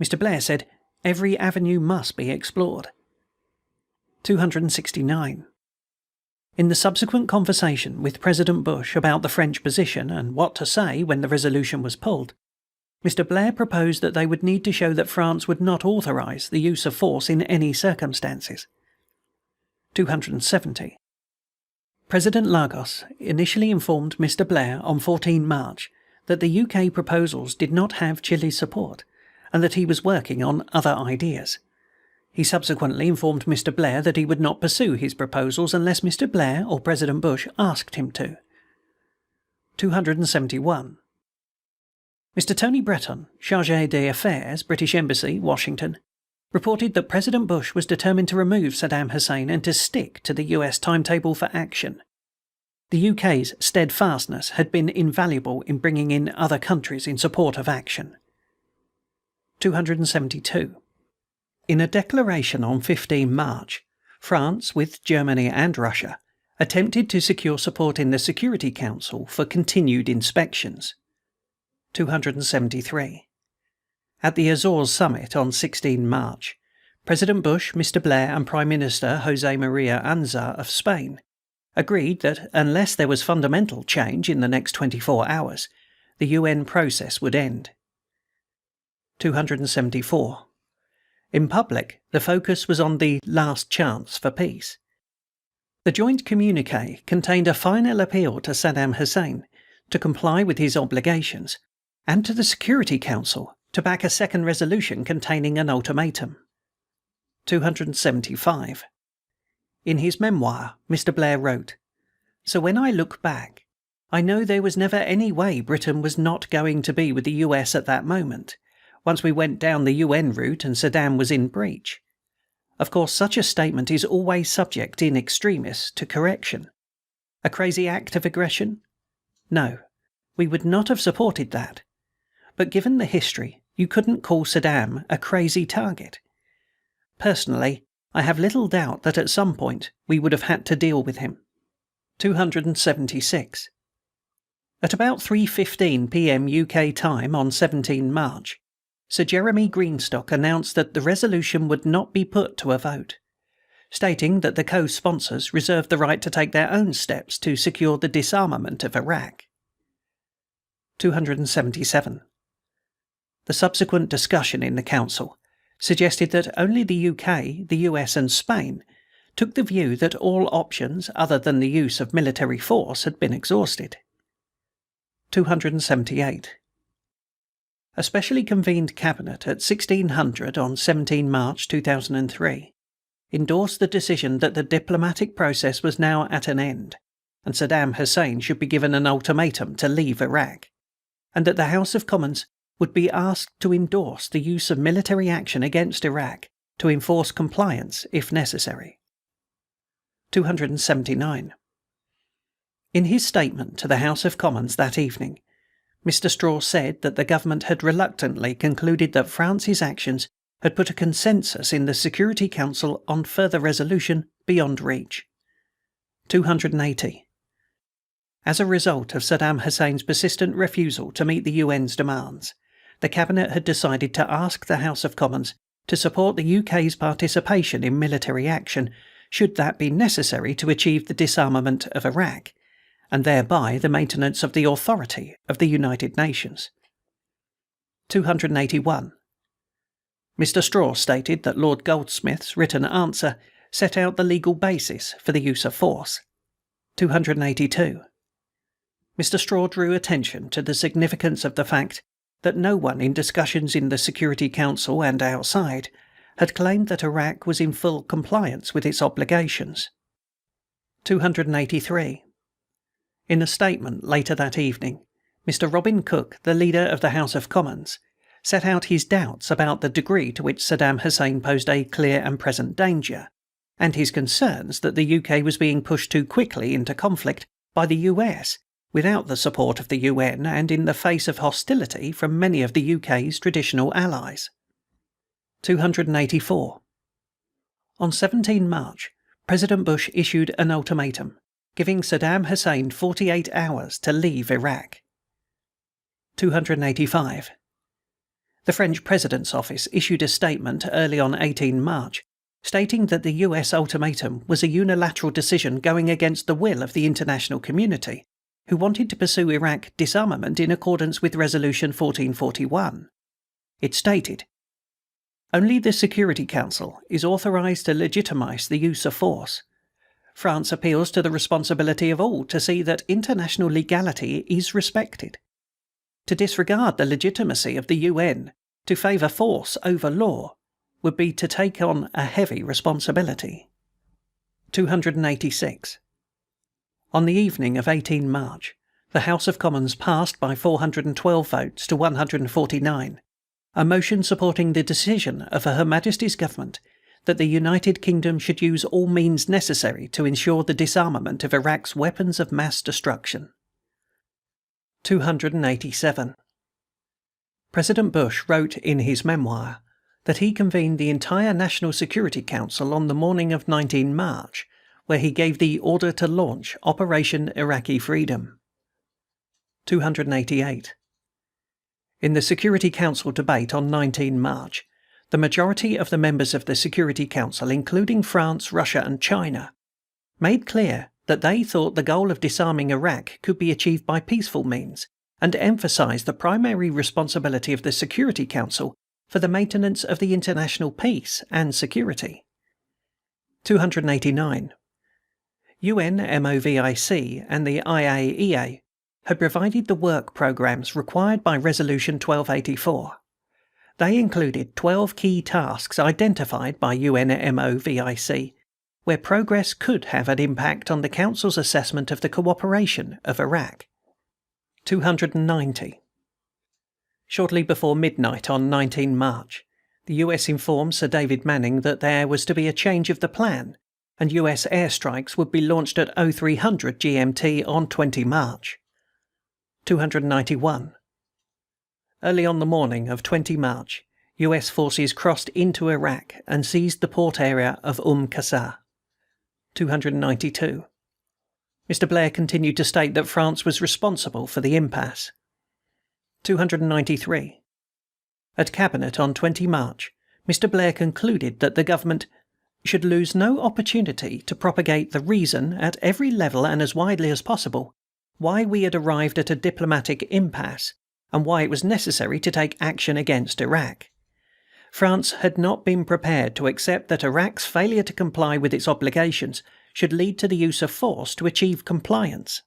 Mr. Blair said, every avenue must be explored. 269. In the subsequent conversation with President Bush about the French position and what to say when the resolution was pulled, Mr. Blair proposed that they would need to show that France would not authorise the use of force in any circumstances. 270. President Lagos initially informed Mr. Blair on 14 March that the UK proposals did not have Chile's support and that he was working on other ideas. He subsequently informed Mr. Blair that he would not pursue his proposals unless Mr. Blair or President Bush asked him to. 271. Mr. Tony Breton, Chargé d'Affaires, British Embassy, Washington, reported that President Bush was determined to remove Saddam Hussein and to stick to the US timetable for action. The UK's steadfastness had been invaluable in bringing in other countries in support of action. 272. In a declaration on 15 March, France, with Germany and Russia, attempted to secure support in the Security Council for continued inspections. 273. At the Azores summit on 16 March, President Bush, Mr. Blair and Prime Minister José María Anza of Spain agreed that unless there was fundamental change in the next 24 hours, the UN process would end. 274. In public, the focus was on the last chance for peace. The joint communiqué contained a final appeal to Saddam Hussein to comply with his obligations and to the Security Council to back a second resolution containing an ultimatum. 275. In his memoir, Mr. Blair wrote, "So when I look back, I know there was never any way Britain was not going to be with the US at that moment, once we went down the UN route and Saddam was in breach. Of course, such a statement is always subject in extremis to correction. A crazy act of aggression? No, we would not have supported that. But given the history, you couldn't call Saddam a crazy target. Personally, I have little doubt that at some point we would have had to deal with him." 276. At about 3:15 p.m. UK time on 17 March, Sir Jeremy Greenstock announced that the resolution would not be put to a vote, stating that the co-sponsors reserved the right to take their own steps to secure the disarmament of Iraq. 277. The subsequent discussion in the Council suggested that only the UK, the US and Spain took the view that all options other than the use of military force had been exhausted. 278. A specially convened cabinet at 1600 on 17 March 2003 endorsed the decision that the diplomatic process was now at an end, and Saddam Hussein should be given an ultimatum to leave Iraq, and that the House of Commons would be asked to endorse the use of military action against Iraq to enforce compliance if necessary. 279. In his statement to the House of Commons that evening, Mr. Straw said that the government had reluctantly concluded that France's actions had put a consensus in the Security Council on further resolution beyond reach. 280. As a result of Saddam Hussein's persistent refusal to meet the UN's demands, the Cabinet had decided to ask the House of Commons to support the UK's participation in military action should that be necessary to achieve the disarmament of Iraq, and thereby the maintenance of the authority of the United Nations. 281. Mr. Straw stated that Lord Goldsmith's written answer set out the legal basis for the use of force. 282. Mr. Straw drew attention to the significance of the fact that no one in discussions in the Security Council and outside had claimed that Iraq was in full compliance with its obligations. 283. In a statement later that evening, Mr. Robin Cook, the leader of the House of Commons, set out his doubts about the degree to which Saddam Hussein posed a clear and present danger, and his concerns that the UK was being pushed too quickly into conflict by the US without the support of the UN and in the face of hostility from many of the UK's traditional allies. 284. On 17 March, President Bush issued an ultimatum, giving Saddam Hussein 48 hours to leave Iraq. 285. The French President's Office issued a statement early on 18 March, stating that the US ultimatum was a unilateral decision going against the will of the international community, who wanted to pursue Iraq disarmament in accordance with Resolution 1441. It stated, "Only the Security Council is authorised to legitimise the use of force. France appeals to the responsibility of all to see that international legality is respected. To disregard the legitimacy of the UN to favour force over law would be to take on a heavy responsibility." 286. On the evening of 18 March, the House of Commons passed by 412 votes to 149 a motion supporting the decision of Her Majesty's Government that the United Kingdom should use all means necessary to ensure the disarmament of Iraq's weapons of mass destruction. 287. President Bush wrote in his memoir that he convened the entire National Security Council on the morning of 19 March, where he gave the order to launch Operation Iraqi Freedom. 288. In the Security Council debate on 19 March, the majority of the members of the Security Council, including France, Russia and China, made clear that they thought the goal of disarming Iraq could be achieved by peaceful means, and emphasised the primary responsibility of the Security Council for the maintenance of the international peace and security. 289. UN MOVIC and the IAEA had provided the work programmes required by Resolution 1284. They included 12 key tasks identified by UN MOVIC, where progress could have an impact on the Council's assessment of the cooperation of Iraq. 290. Shortly before midnight on 19 March, the US informed Sir David Manning that there was to be a change of the plan, and US airstrikes would be launched at 0300 GMT on 20 March. 291. Early on the morning of 20 March, US forces crossed into Iraq and seized the port area of Qasr. 292. Mr. Blair continued to state that France was responsible for the impasse. 293. At Cabinet on 20 March, Mr. Blair concluded that the government should lose no opportunity to propagate the reason at every level and as widely as possible why we had arrived at a diplomatic impasse and why it was necessary to take action against Iraq. France had not been prepared to accept that Iraq's failure to comply with its obligations should lead to the use of force to achieve compliance.